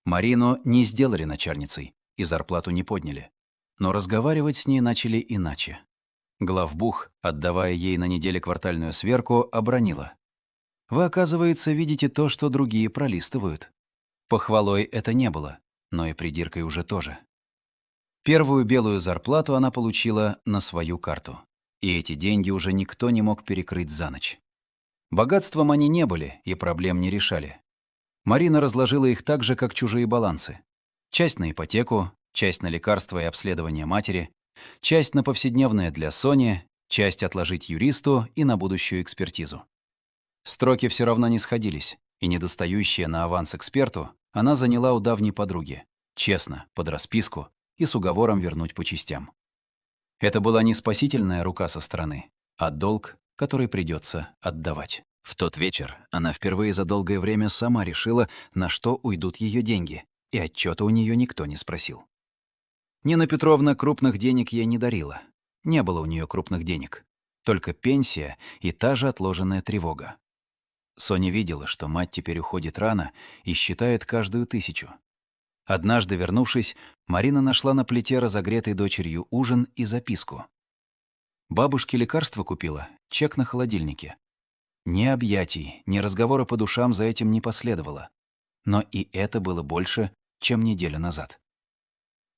Марину не сделали начальницей и зарплату не подняли. Но разговаривать с ней начали иначе. Главбух, отдавая ей на неделе квартальную сверку, обронила. «Вы, оказывается, видите то, что другие пролистывают». Похвалой это не было, но и придиркой уже тоже. Первую белую зарплату она получила на свою карту. И эти деньги уже никто не мог перекрыть за ночь. Богатством они не были и проблем не решали. Марина разложила их так же, как чужие балансы. Часть на ипотеку, часть на лекарства и обследование матери, часть на повседневное для Сони, часть отложить юристу и на будущую экспертизу. Строки все равно не сходились, и недостающие на аванс эксперту она заняла у давней подруги, честно, под расписку и с уговором вернуть по частям. Это была не спасительная рука со стороны, а долг, который придется отдавать. В тот вечер она впервые за долгое время сама решила, на что уйдут ее деньги, и отчета у нее никто не спросил. Нина Петровна крупных денег ей не дарила. Не было у нее крупных денег. Только пенсия и та же отложенная тревога. Соня видела, что мать теперь уходит рано и считает каждую 1000. Однажды, вернувшись, Марина нашла на плите разогретый дочерью ужин и записку. Бабушке лекарства купила, чек на холодильнике. Ни объятий, ни разговора по душам за этим не последовало. Но и это было больше, чем неделю назад.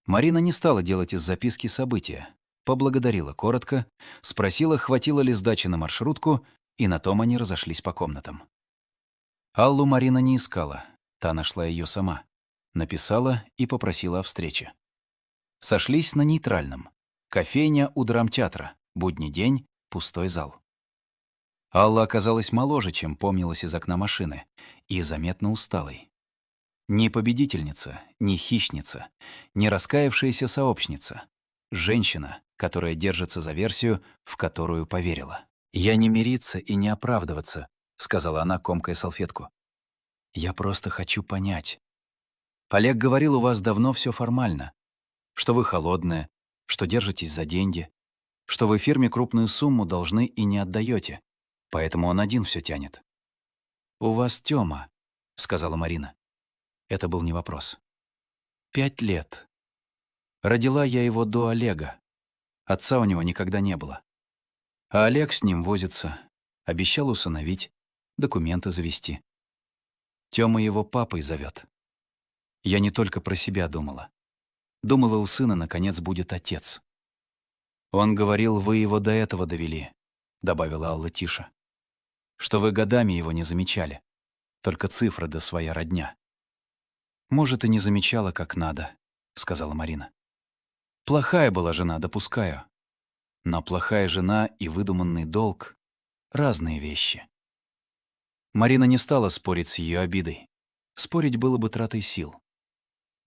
Марина не стала делать из записки события. Поблагодарила коротко, спросила, хватило ли сдачи на маршрутку, и на том они разошлись по комнатам. Аллу Марина не искала, та нашла ее сама. Написала и попросила о встрече. Сошлись на нейтральном. Кофейня у драмтеатра, будний день, пустой зал. Алла оказалась моложе, чем помнилась из окна машины, и заметно усталой. Не победительница, не хищница, не раскаявшаяся сообщница. Женщина, которая держится за версию, в которую поверила. «Я не мириться и не оправдываться», — сказала она, комкая салфетку. «Я просто хочу понять. Олег говорил, у вас давно все формально, что вы холодная, что держитесь за деньги, что вы фирме крупную сумму должны и не отдаете, поэтому он один все тянет». «У вас Тёма», — сказала Марина. Это был не вопрос. 5 лет. Родила я его до Олега. Отца у него никогда не было. А Олег с ним возится. Обещал усыновить, документы завести. Тёма его папой зовет. Я не только про себя думала. Думала, у сына, наконец, будет отец. Он говорил, вы его до этого довели, добавила Алла тише. Что вы годами его не замечали. Только цифры да своя родня. «Может, и не замечала, как надо», — сказала Марина. «Плохая была жена, допускаю. Но плохая жена и выдуманный долг — разные вещи». Марина не стала спорить с ее обидой. Спорить было бы тратой сил.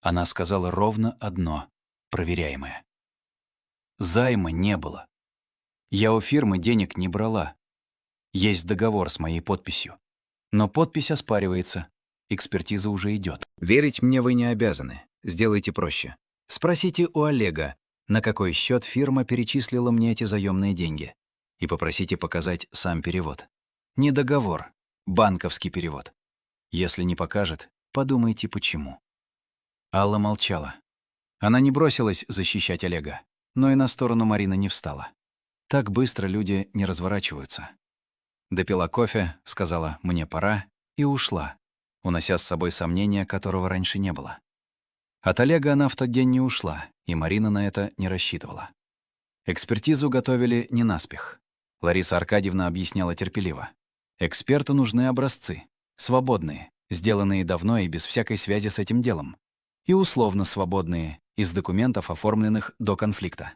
Она сказала ровно одно, проверяемое. «Займа не было. Я у фирмы денег не брала. Есть договор с моей подписью. Но подпись оспаривается. Экспертиза уже идет. Верить мне вы не обязаны. Сделайте проще. Спросите у Олега, на какой счет фирма перечислила мне эти заемные деньги. И попросите показать сам перевод. Не договор, банковский перевод. Если не покажет, подумайте, почему». Алла молчала. Она не бросилась защищать Олега, но и на сторону Марины не встала. Так быстро люди не разворачиваются. Допила кофе, сказала «мне пора» и ушла, унося с собой сомнения, которого раньше не было. От Олега она в тот день не ушла, и Марина на это не рассчитывала. Экспертизу готовили не наспех. Лариса Аркадьевна объясняла терпеливо. Эксперту нужны образцы, свободные, сделанные давно и без всякой связи с этим делом, и условно свободные, из документов, оформленных до конфликта.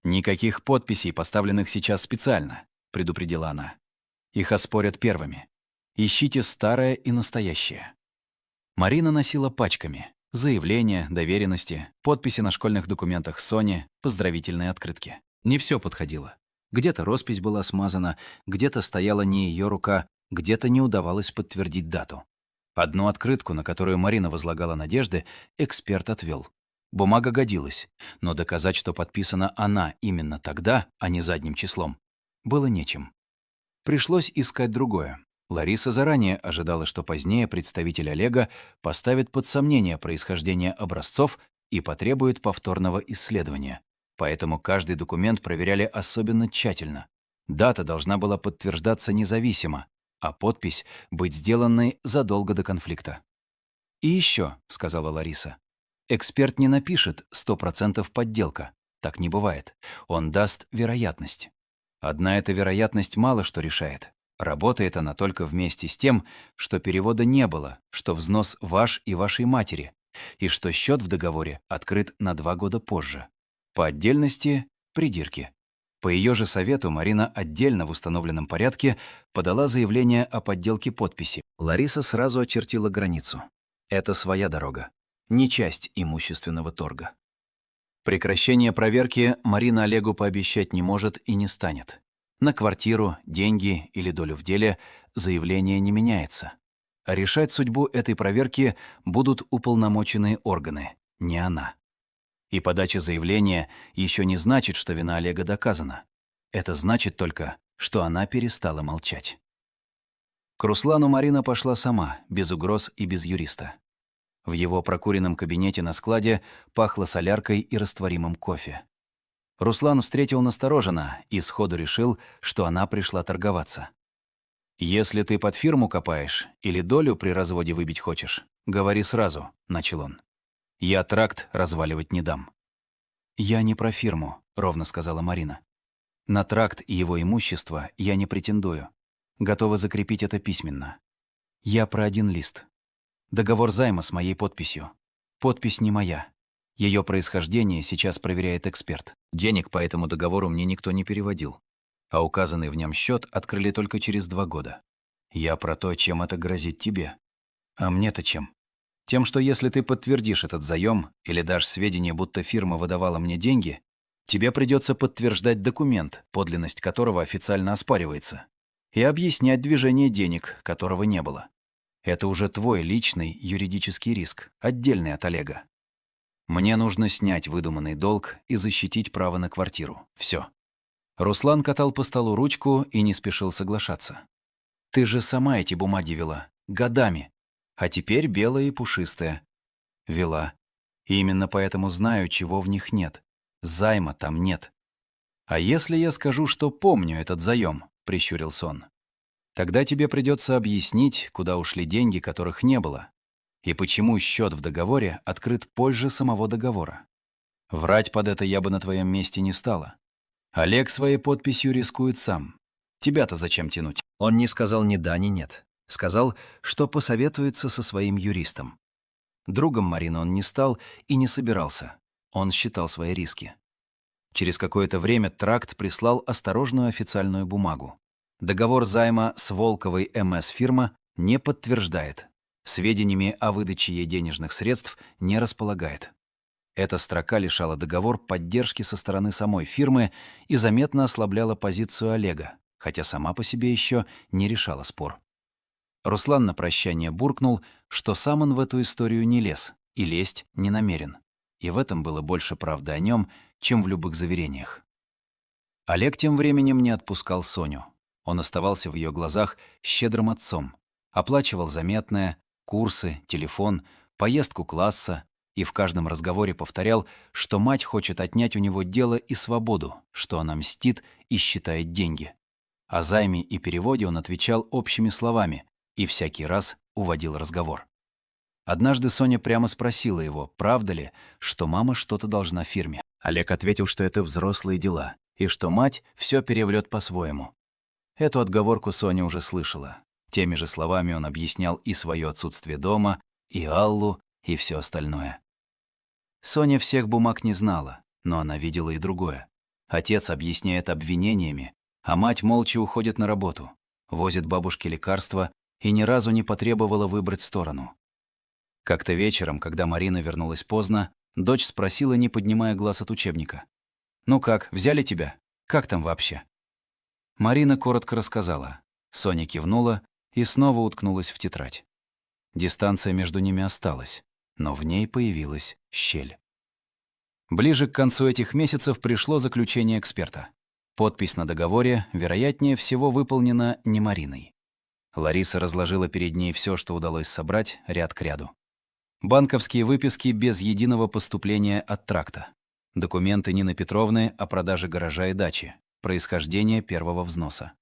«Никаких подписей, поставленных сейчас специально», — предупредила она. «Их оспорят первыми. Ищите старое и настоящее». Марина носила пачками заявления, доверенности, подписи на школьных документах Сони, поздравительные открытки. Не все подходило. Где-то роспись была смазана, где-то стояла не ее рука, где-то не удавалось подтвердить дату. Одну открытку, на которую Марина возлагала надежды, эксперт отвел. Бумага годилась, но доказать, что подписана она именно тогда, а не задним числом, было нечем. Пришлось искать другое. Лариса заранее ожидала, что позднее представитель Олега поставит под сомнение происхождение образцов и потребует повторного исследования. Поэтому каждый документ проверяли особенно тщательно. Дата должна была подтверждаться независимо, а подпись быть сделанной задолго до конфликта. «И еще», — сказала Лариса, — «эксперт не напишет 100% подделка. Так не бывает. Он даст вероятность. Одна эта вероятность мало что решает. Работает она только вместе с тем, что перевода не было, что взнос ваш и вашей матери, и что счет в договоре открыт на 2 года позже. По отдельности – придирки». По ее же совету Марина отдельно в установленном порядке подала заявление о подделке подписи. Лариса сразу очертила границу. Это своя дорога, не часть имущественного торга. Прекращение проверки Марина Олегу пообещать не может и не станет. На квартиру, деньги или долю в деле заявление не меняется. А решать судьбу этой проверки будут уполномоченные органы, не она. И подача заявления еще не значит, что вина Олега доказана. Это значит только, что она перестала молчать. К Руслану Марина пошла сама, без угроз и без юриста. В его прокуренном кабинете на складе пахло соляркой и растворимым кофе. Руслан встретил настороженно и сходу решил, что она пришла торговаться. «Если ты под фирму копаешь или долю при разводе выбить хочешь, говори сразу», — начал он. «Я тракт разваливать не дам». «Я не про фирму», — ровно сказала Марина. «На тракт и его имущество я не претендую. Готова закрепить это письменно. Я про один лист. Договор займа с моей подписью. Подпись не моя. Ее происхождение сейчас проверяет эксперт. Денег по этому договору мне никто не переводил. А указанный в нем счет открыли только через 2 года. Я про то, чем это грозит тебе. А мне-то чем? Тем, что если ты подтвердишь этот заем или дашь сведения, будто фирма выдавала мне деньги, тебе придется подтверждать документ, подлинность которого официально оспаривается, и объяснять движение денег, которого не было. Это уже твой личный юридический риск, отдельный от Олега. Мне нужно снять выдуманный долг и защитить право на квартиру. Все. Руслан катал по столу ручку и не спешил соглашаться. Ты же сама эти бумаги вела. Годами. А теперь белая и пушистая. Вела. И именно поэтому знаю, чего в них нет. Займа там нет. А если я скажу, что помню этот заем, прищурился он, тогда тебе придется объяснить, куда ушли деньги, которых не было, и почему счет в договоре открыт позже самого договора. Врать под это я бы на твоем месте не стала. Олег своей подписью рискует сам. Тебя-то зачем тянуть? Он не сказал ни да, ни нет. Сказал, что посоветуется со своим юристом. Другом Марины он не стал и не собирался. Он считал свои риски. Через какое-то время тракт прислал осторожную официальную бумагу. Договор займа с Волковой МС фирма не подтверждает. Сведениями о выдаче ей денежных средств не располагает. Эта строка лишала договор поддержки со стороны самой фирмы и заметно ослабляла позицию Олега, хотя сама по себе еще не решала спор. Руслан на прощание буркнул, что сам он в эту историю не лез и лезть не намерен. И в этом было больше правды о нем, чем в любых заверениях. Олег тем временем не отпускал Соню. Он оставался в ее глазах щедрым отцом, оплачивал заметное, курсы, телефон, поездку класса и в каждом разговоре повторял, что мать хочет отнять у него дело и свободу, что она мстит и считает деньги. О займе и переводе он отвечал общими словами и всякий раз уводил разговор. Однажды Соня прямо спросила его, правда ли, что мама что-то должна фирме. Олег ответил, что это взрослые дела, и что мать все переврет по-своему. Эту отговорку Соня уже слышала. Теми же словами он объяснял и свое отсутствие дома, и Аллу, и все остальное. Соня всех бумаг не знала, но она видела и другое. Отец объясняет обвинениями, а мать молча уходит на работу, возит бабушке лекарства и ни разу не потребовала выбрать сторону. Как-то вечером, когда Марина вернулась поздно, дочь спросила, не поднимая глаз от учебника. «Ну как, взяли тебя? Как там вообще?» Марина коротко рассказала. Соня кивнула и снова уткнулась в тетрадь. Дистанция между ними осталась, но в ней появилась щель. Ближе к концу этих месяцев пришло заключение эксперта. Подпись на договоре, вероятнее всего, выполнена не Мариной. Лариса разложила перед ней все, что удалось собрать, ряд к ряду. Банковские выписки без единого поступления от тракта. Документы Нины Петровны о продаже гаража и дачи. Происхождение первого взноса.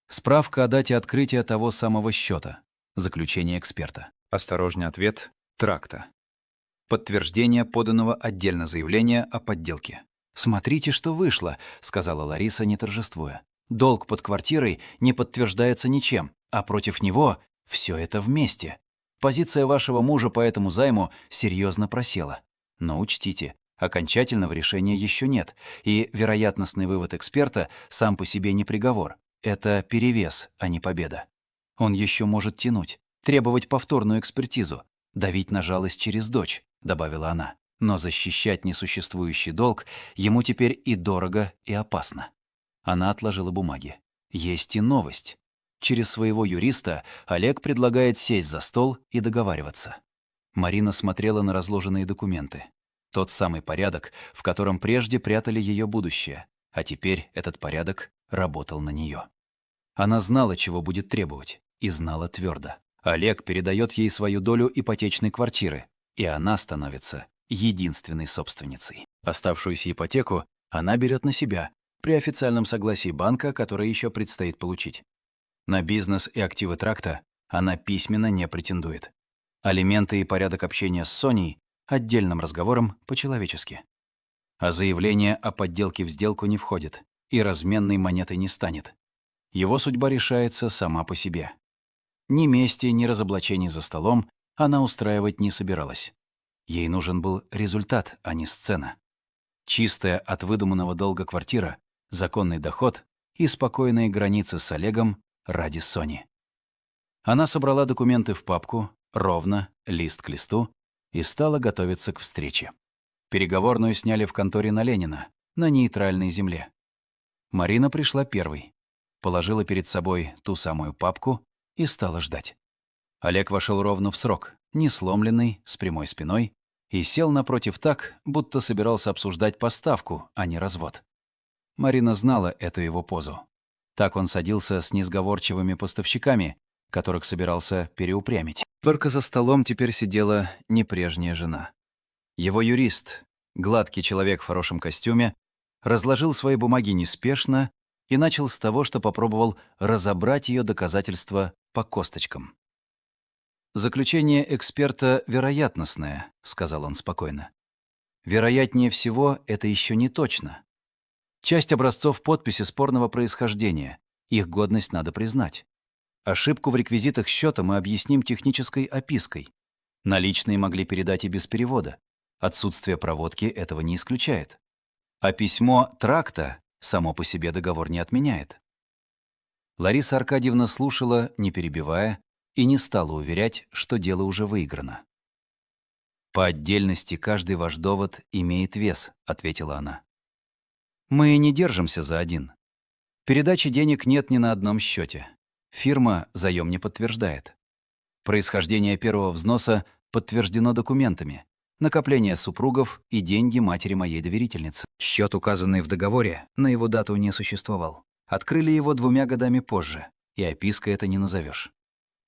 Справка о дате открытия того самого счета. Заключение эксперта. Осторожный ответ тракта. Подтверждение поданного отдельно заявления о подделке. «Смотрите, что вышло», — сказала Лариса, не торжествуя. «Долг под квартирой не подтверждается ничем, а против него все это вместе. Позиция вашего мужа по этому займу серьезно просела. Но учтите, окончательного решения еще нет, и вероятностный вывод эксперта сам по себе не приговор. Это перевес, а не победа. Он еще может тянуть, требовать повторную экспертизу, давить на жалость через дочь», — добавила она. «Но защищать несуществующий долг ему теперь и дорого, и опасно». Она отложила бумаги. Есть и новость. Через своего юриста Олег предлагает сесть за стол и договариваться. Марина смотрела на разложенные документы. Тот самый порядок, в котором прежде прятали ее будущее, а теперь этот порядок работал на нее. Она знала, чего будет требовать, и знала твердо. Олег передает ей свою долю ипотечной квартиры, и она становится единственной собственницей. Оставшуюся ипотеку она берет на себя при официальном согласии банка, которое еще предстоит получить. На бизнес и активы тракта она письменно не претендует. Алименты и порядок общения с Соней отдельным разговором по-человечески. А заявление о подделке в сделку не входит и разменной монетой не станет. Его судьба решается сама по себе. Ни мести, ни разоблачений за столом она устраивать не собиралась. Ей нужен был результат, а не сцена. Чистая от выдуманного долга квартира, законный доход и спокойные границы с Олегом ради Сони. Она собрала документы в папку, ровно, лист к листу, и стала готовиться к встрече. Переговорную сняли в конторе на Ленина, на нейтральной земле. Марина пришла первой, положила перед собой ту самую папку и стала ждать. Олег вошел ровно в срок, не сломленный, с прямой спиной, и сел напротив так, будто собирался обсуждать поставку, а не развод. Марина знала эту его позу. Так он садился с несговорчивыми поставщиками, которых собирался переупрямить. Только за столом теперь сидела не прежняя жена. Его юрист, гладкий человек в хорошем костюме, разложил свои бумаги неспешно и начал с того, что попробовал разобрать ее доказательства по косточкам. «Заключение эксперта вероятностное», — сказал он спокойно. «Вероятнее всего, это еще не точно. Часть образцов подписи спорного происхождения, их годность надо признать. Ошибку в реквизитах счета мы объясним технической опиской. Наличные могли передать и без перевода. Отсутствие проводки этого не исключает. А письмо тракта само по себе договор не отменяет». Лариса Аркадьевна слушала, не перебивая, и не стала уверять, что дело уже выиграно. «По отдельности каждый ваш довод имеет вес», — ответила она. «Мы не держимся за один. Передачи денег нет ни на одном счете. Фирма заем не подтверждает. Происхождение первого взноса подтверждено документами. Накопление супругов и деньги матери моей доверительницы. Счет, указанный в договоре, на его дату не существовал. Открыли его 2 годами позже, и опиской это не назовешь.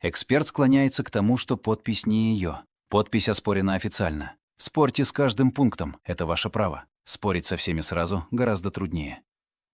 Эксперт склоняется к тому, что подпись не ее. Подпись оспорена официально. Спорьте с каждым пунктом, это ваше право. Спорить со всеми сразу гораздо труднее.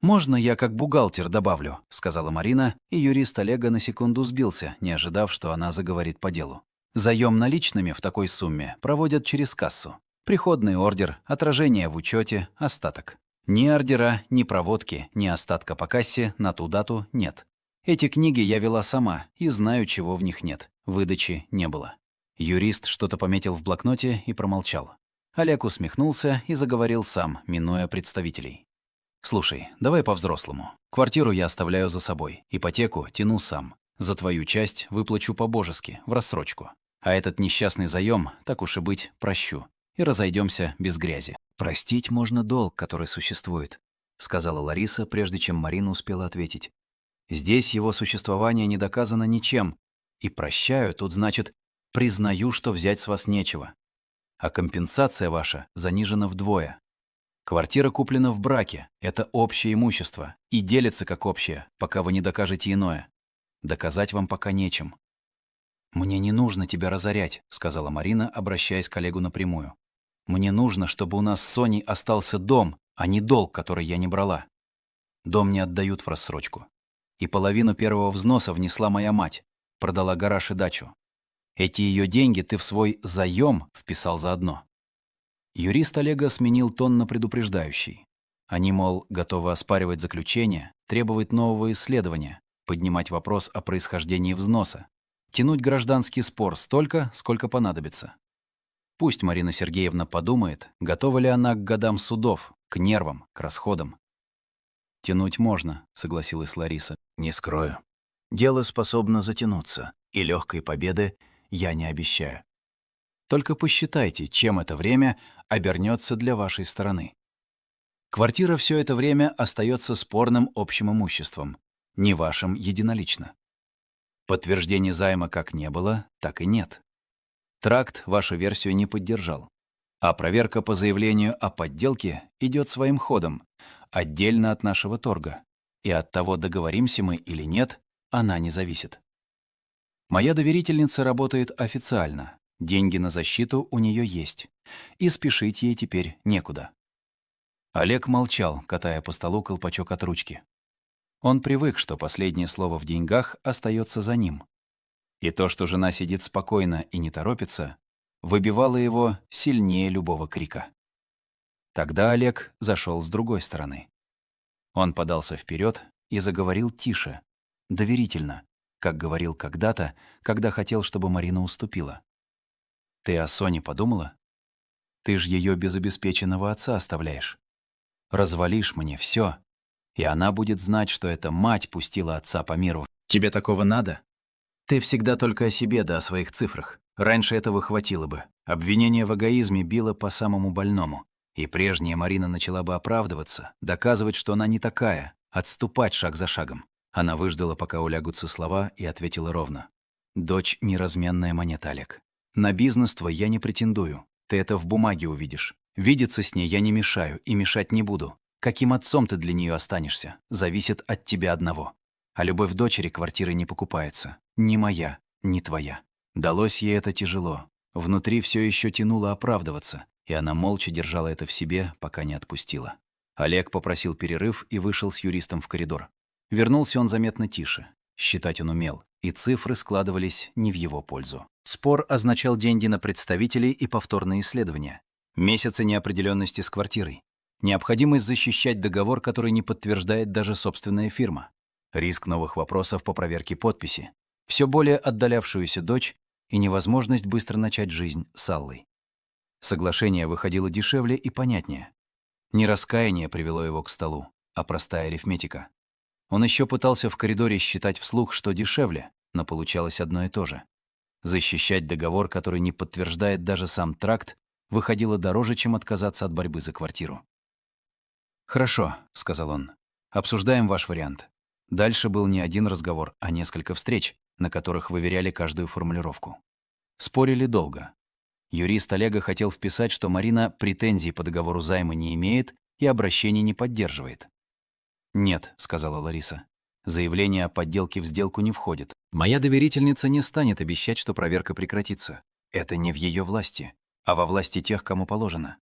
«Можно я как бухгалтер добавлю?» — сказала Марина, и юрист Олега на секунду сбился, не ожидав, что она заговорит по делу. Заем наличными в такой сумме проводят через кассу. Приходный ордер, отражение в учете, остаток. Ни ордера, ни проводки, ни остатка по кассе на ту дату нет. Эти книги я вела сама и знаю, чего в них нет. Выдачи не было. Юрист что-то пометил в блокноте и промолчал. Олег усмехнулся и заговорил сам, минуя представителей. «Слушай, давай по-взрослому. Квартиру я оставляю за собой, ипотеку тяну сам. За твою часть выплачу по-божески, в рассрочку. А этот несчастный заем, так уж и быть, прощу. И разойдемся без грязи». «Простить можно долг, который существует», — сказала Лариса, прежде чем Марина успела ответить. «Здесь его существование не доказано ничем. И прощаю, тут значит, признаю, что взять с вас нечего. А компенсация ваша занижена вдвое. Квартира куплена в браке, это общее имущество, и делится как общее, пока вы не докажете иное. Доказать вам пока нечем». «Мне не нужно тебя разорять», — сказала Марина, обращаясь к коллегу напрямую. «Мне нужно, чтобы у нас с Соней остался дом, а не долг, который я не брала. Дом не отдают в рассрочку. И половину первого взноса внесла моя мать, продала гараж и дачу. Эти ее деньги ты в свой заем вписал заодно». Юрист Олега сменил тон на предупреждающий. Они, мол, готовы оспаривать заключение, требовать нового исследования, поднимать вопрос о происхождении взноса, тянуть гражданский спор столько, сколько понадобится. Пусть Марина Сергеевна подумает, готова ли она к годам судов, к нервам, к расходам. «Тянуть можно», — согласилась Лариса. «Не скрою. Дело способно затянуться, и легкой победы я не обещаю. Только посчитайте, чем это время обернется для вашей стороны. Квартира все это время остается спорным общим имуществом, не вашим единолично. Подтверждения займа как не было, так и нет. Тракт вашу версию не поддержал, а проверка по заявлению о подделке идет своим ходом, отдельно от нашего торга, и от того, договоримся мы или нет, она не зависит. Моя доверительница работает официально, Деньги на защиту у нее есть. И спешить ей теперь некуда. Олег молчал, катая по столу колпачок от ручки. Он привык, что последнее слово в деньгах остается за ним. И то, что жена сидит спокойно и не торопится, выбивало его сильнее любого крика. Тогда Олег зашел с другой стороны. Он подался вперед и заговорил тише, доверительно, как говорил когда-то, когда хотел, чтобы Марина уступила. «Ты о Соне подумала? Ты ж ее без обеспеченного отца оставляешь. Развалишь мне все, и она будет знать, что эта мать пустила отца по миру. Тебе такого надо? Ты всегда только о себе да о своих цифрах. Раньше этого хватило бы. Обвинение в эгоизме било по самому больному. И прежняя Марина начала бы оправдываться, доказывать, что она не такая, отступать шаг за шагом. Она выждала, пока улягутся слова, и ответила ровно. «Дочь — неразменная монета, Олег. На бизнес твой я не претендую. Ты это в бумаге увидишь. Видеться с ней я не мешаю и мешать не буду. Каким отцом ты для нее останешься, зависит от тебя одного. А любовь дочери квартиры не покупается. Ни моя, ни твоя». Далось ей это тяжело. Внутри все еще тянуло оправдываться, и она молча держала это в себе, пока не отпустила. Олег попросил перерыв и вышел с юристом в коридор. Вернулся он заметно тише. Считать он умел, и цифры складывались не в его пользу. Спор означал деньги на представителей и повторные исследования. Месяцы неопределенности с квартирой. Необходимость защищать договор, который не подтверждает даже собственная фирма. Риск новых вопросов по проверке подписи. Все более отдалявшуюся дочь и невозможность быстро начать жизнь с Аллой. Соглашение выходило дешевле и понятнее. Не раскаяние привело его к столу, а простая арифметика. Он еще пытался в коридоре считать вслух, что дешевле, но получалось одно и то же. Защищать договор, который не подтверждает даже сам тракт, выходило дороже, чем отказаться от борьбы за квартиру. «Хорошо», — сказал он. «Обсуждаем ваш вариант». Дальше был не один разговор, а несколько встреч, на которых выверяли каждую формулировку. Спорили долго. Юрист Олега хотел вписать, что Марина претензий по договору займа не имеет и обращений не поддерживает. «Нет», — сказала Лариса. «Заявление о подделке в сделку не входит. Моя доверительница не станет обещать, что проверка прекратится. Это не в ее власти, а во власти тех, кому положено.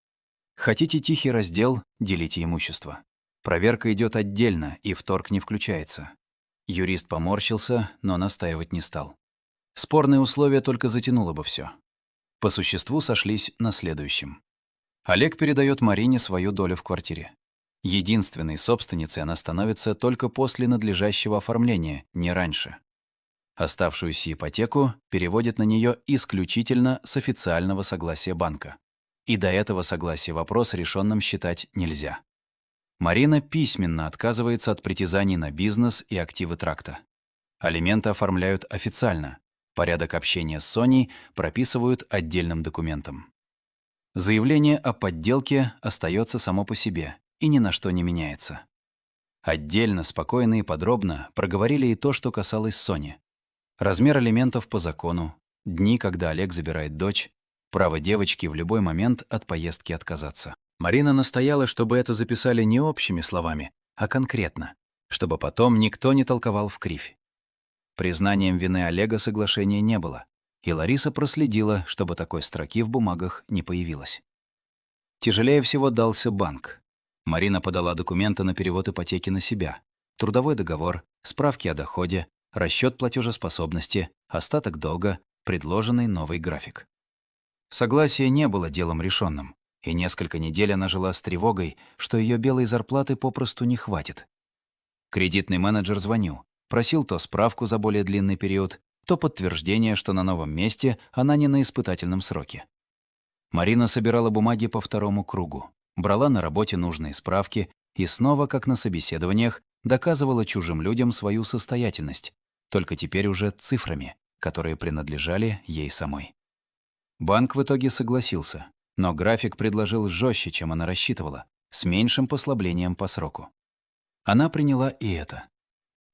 Хотите тихий раздел — делите имущество. Проверка идет отдельно, и в торг не включается». Юрист поморщился, но настаивать не стал. Спорное условие только затянуло бы все. По существу сошлись на следующем. Олег передает Марине свою долю в квартире. Единственной собственницей она становится только после надлежащего оформления, не раньше. Оставшуюся ипотеку переводит на нее исключительно с официального согласия банка. И до этого согласия вопрос решенным считать нельзя. Марина письменно отказывается от притязаний на бизнес и активы тракта. Алименты оформляют официально. Порядок общения с Соней прописывают отдельным документом. Заявление о подделке остается само по себе и ни на что не меняется. Отдельно, спокойно и подробно проговорили и то, что касалось Сони. Размер алиментов по закону, дни, когда Олег забирает дочь, право девочки в любой момент от поездки отказаться. Марина настояла, чтобы это записали не общими словами, а конкретно, чтобы потом никто не толковал вкривь. Признанием вины Олега соглашения не было, и Лариса проследила, чтобы такой строки в бумагах не появилось. Тяжелее всего дался банк. Марина подала документы на перевод ипотеки на себя, трудовой договор, справки о доходе, расчет платежеспособности, остаток долга, предложенный новый график. Согласие не было делом решенным, и несколько недель она жила с тревогой, что ее белой зарплаты попросту не хватит. Кредитный менеджер звонил, просил то справку за более длинный период, то подтверждение, что на новом месте она не на испытательном сроке. Марина собирала бумаги по второму кругу, брала на работе нужные справки и снова, как на собеседованиях, доказывала чужим людям свою состоятельность, только теперь уже цифрами, которые принадлежали ей самой. Банк в итоге согласился, но график предложил жестче, чем она рассчитывала, с меньшим послаблением по сроку. Она приняла и это.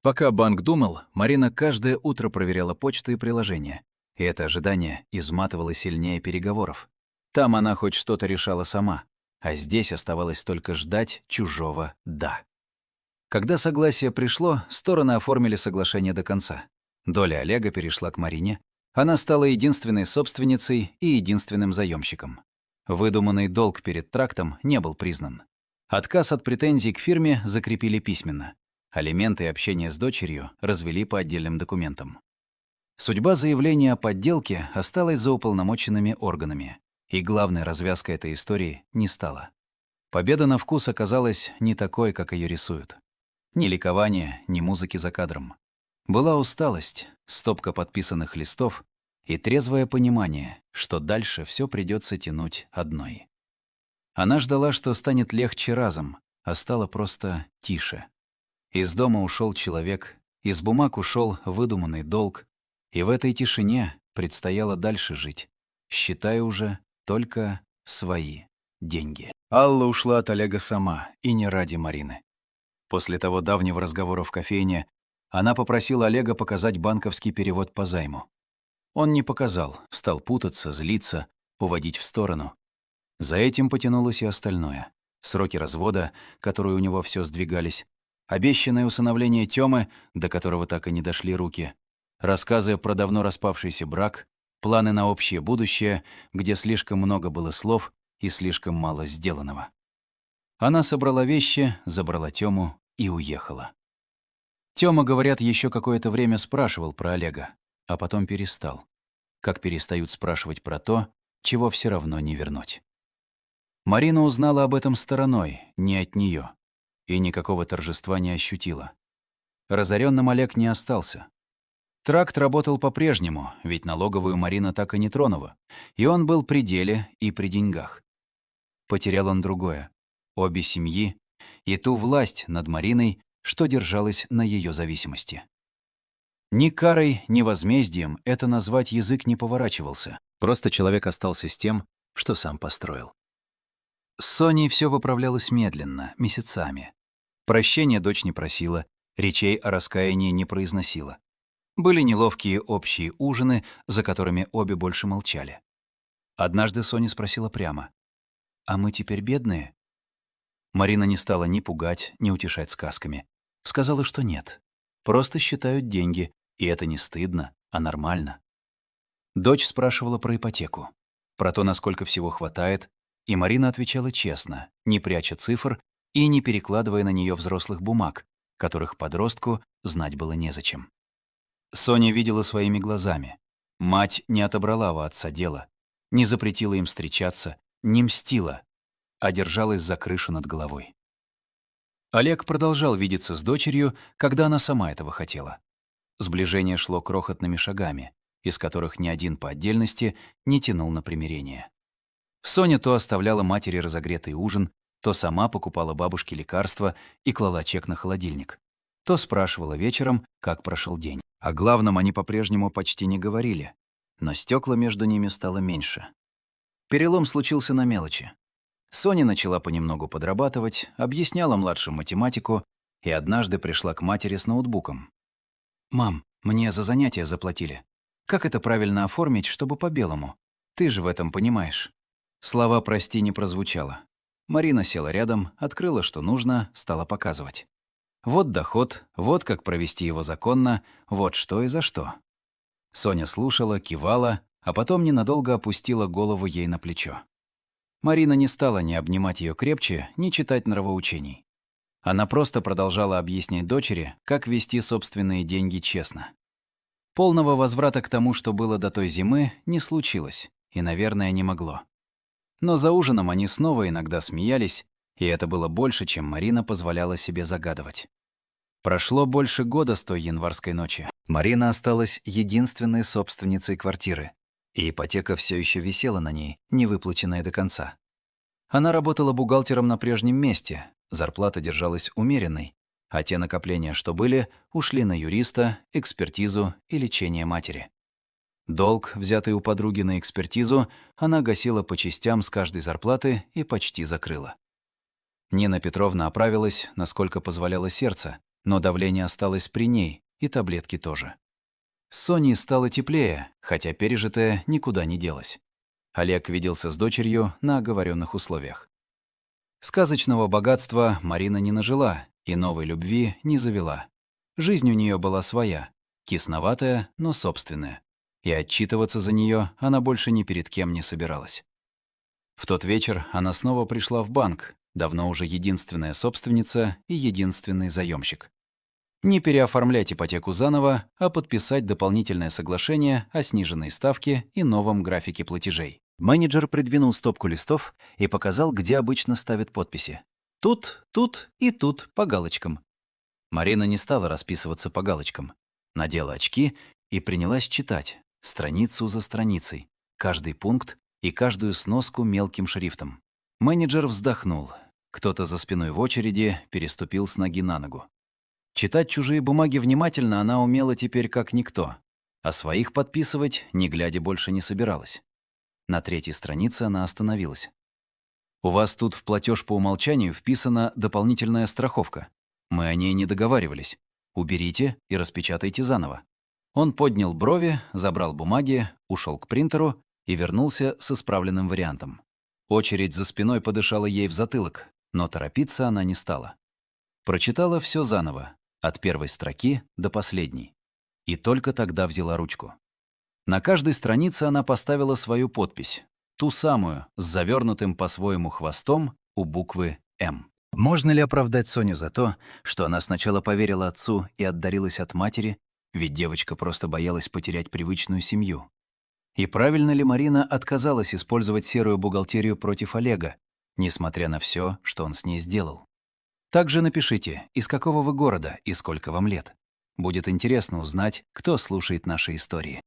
Пока банк думал, Марина каждое утро проверяла почту и приложения, и это ожидание изматывало сильнее переговоров. Там она хоть что-то решала сама, а здесь оставалось только ждать чужого «да». Когда согласие пришло, стороны оформили соглашение до конца. Доля Олега перешла к Марине, Она стала единственной собственницей и единственным заемщиком. Выдуманный долг перед трактом не был признан. Отказ от претензий к фирме закрепили письменно. Алименты и общение с дочерью развели по отдельным документам. Судьба заявления о подделке осталась за уполномоченными органами, и главной развязкой этой истории не стала. Победа на вкус оказалась не такой, как ее рисуют. Ни ликования, ни музыки за кадром. Была усталость, стопка подписанных листов и трезвое понимание, что дальше все придется тянуть одной. Она ждала, что станет легче разом, а стало просто тише. Из дома ушел человек, из бумаг ушел выдуманный долг, и в этой тишине предстояло дальше жить, считая уже только свои деньги. Алла ушла от Олега сама, и не ради Марины. После того давнего разговора в кофейне она попросила Олега показать банковский перевод по займу. Он не показал, стал путаться, злиться, уводить в сторону. За этим потянулось и остальное. Сроки развода, которые у него все сдвигались, обещанное усыновление Тёмы, до которого так и не дошли руки, рассказы про давно распавшийся брак, планы на общее будущее, где слишком много было слов и слишком мало сделанного. Она собрала вещи, забрала Тёму и уехала. Тёма, говорят, еще какое-то время спрашивал про Олега, а потом перестал. Как перестают спрашивать про то, чего все равно не вернуть. Марина узнала об этом стороной, не от нее, и никакого торжества не ощутила. Разоренным Олег не остался. Тракт работал по-прежнему, ведь налоговую Марина так и не тронула, и он был при деле и при деньгах. Потерял он другое — обе семьи и ту власть над Мариной, что держалась на ее зависимости. Ни карой, ни возмездием это назвать язык не поворачивался. Просто человек остался с тем, что сам построил. С Соней все выправлялось медленно, месяцами. Прощения дочь не просила, речей о раскаянии не произносила. Были неловкие общие ужины, за которыми обе больше молчали. Однажды Соня спросила прямо: «А мы теперь бедные?» Марина не стала ни пугать, ни утешать сказками. Сказала, что нет. Просто считают деньги, и это не стыдно, а нормально. Дочь спрашивала про ипотеку, про то, насколько всего хватает, и Марина отвечала честно, не пряча цифр и не перекладывая на нее взрослых бумаг, которых подростку знать было незачем. Соня видела своими глазами. Мать не отобрала у отца дело, не запретила им встречаться, не мстила, а держалась за крышу над головой. Олег продолжал видеться с дочерью, когда она сама этого хотела. Сближение шло крохотными шагами, из которых ни один по отдельности не тянул на примирение. Соня то оставляла матери разогретый ужин, то сама покупала бабушке лекарства и клала чек на холодильник, то спрашивала вечером, как прошел день. О главном они по-прежнему почти не говорили, но стекла между ними стало меньше. Перелом случился на мелочи. Соня начала понемногу подрабатывать, объясняла младшим математику и однажды пришла к матери с ноутбуком. «Мам, мне за занятия заплатили. Как это правильно оформить, чтобы по-белому? Ты же в этом понимаешь». Слова «прости» не прозвучало. Марина села рядом, открыла, что нужно, стала показывать. Вот доход, вот как провести его законно, вот что и за что. Соня слушала, кивала, а потом ненадолго опустила голову ей на плечо. Марина не стала ни обнимать ее крепче, ни читать нравоучений. Она просто продолжала объяснять дочери, как вести собственные деньги честно. Полного возврата к тому, что было до той зимы, не случилось и, наверное, не могло. Но за ужином они снова иногда смеялись, и это было больше, чем Марина позволяла себе загадывать. Прошло больше года с той январской ночи. Марина осталась единственной собственницей квартиры, и ипотека все еще висела на ней, не выплаченная до конца. Она работала бухгалтером на прежнем месте, зарплата держалась умеренной, а те накопления, что были, ушли на юриста, экспертизу и лечение матери. Долг, взятый у подруги на экспертизу, она гасила по частям с каждой зарплаты и почти закрыла. Нина Петровна оправилась, насколько позволяло сердце, но давление осталось при ней, и таблетки тоже. С Соней стало теплее, хотя пережитое никуда не делось. Олег виделся с дочерью на оговоренных условиях. Сказочного богатства Марина не нажила и новой любви не завела. Жизнь у нее была своя, кисноватая, но собственная. И отчитываться за нее она больше ни перед кем не собиралась. В тот вечер она снова пришла в банк, давно уже единственная собственница и единственный заемщик. Не переоформлять ипотеку заново, а подписать дополнительное соглашение о сниженной ставке и новом графике платежей. Менеджер придвинул стопку листов и показал, где обычно ставят подписи. Тут, тут и тут по галочкам. Марина не стала расписываться по галочкам. Надела очки и принялась читать, страницу за страницей, каждый пункт и каждую сноску мелким шрифтом. Менеджер вздохнул. Кто-то за спиной в очереди переступил с ноги на ногу. Читать чужие бумаги внимательно она умела теперь как никто, а своих подписывать, не глядя, больше не собиралась. На третьей странице она остановилась. «У вас тут в платеж по умолчанию вписана дополнительная страховка. Мы о ней не договаривались. Уберите и распечатайте заново». Он поднял брови, забрал бумаги, ушел к принтеру и вернулся с исправленным вариантом. Очередь за спиной подышала ей в затылок, но торопиться она не стала. Прочитала все заново, от первой строки до последней. И только тогда взяла ручку. На каждой странице она поставила свою подпись, ту самую, с завернутым по-своему хвостом у буквы «М». Можно ли оправдать Соню за то, что она сначала поверила отцу и отдарилась от матери, ведь девочка просто боялась потерять привычную семью? И правильно ли Марина отказалась использовать серую бухгалтерию против Олега, несмотря на все, что он с ней сделал? Также напишите, из какого вы города и сколько вам лет. Будет интересно узнать, кто слушает наши истории.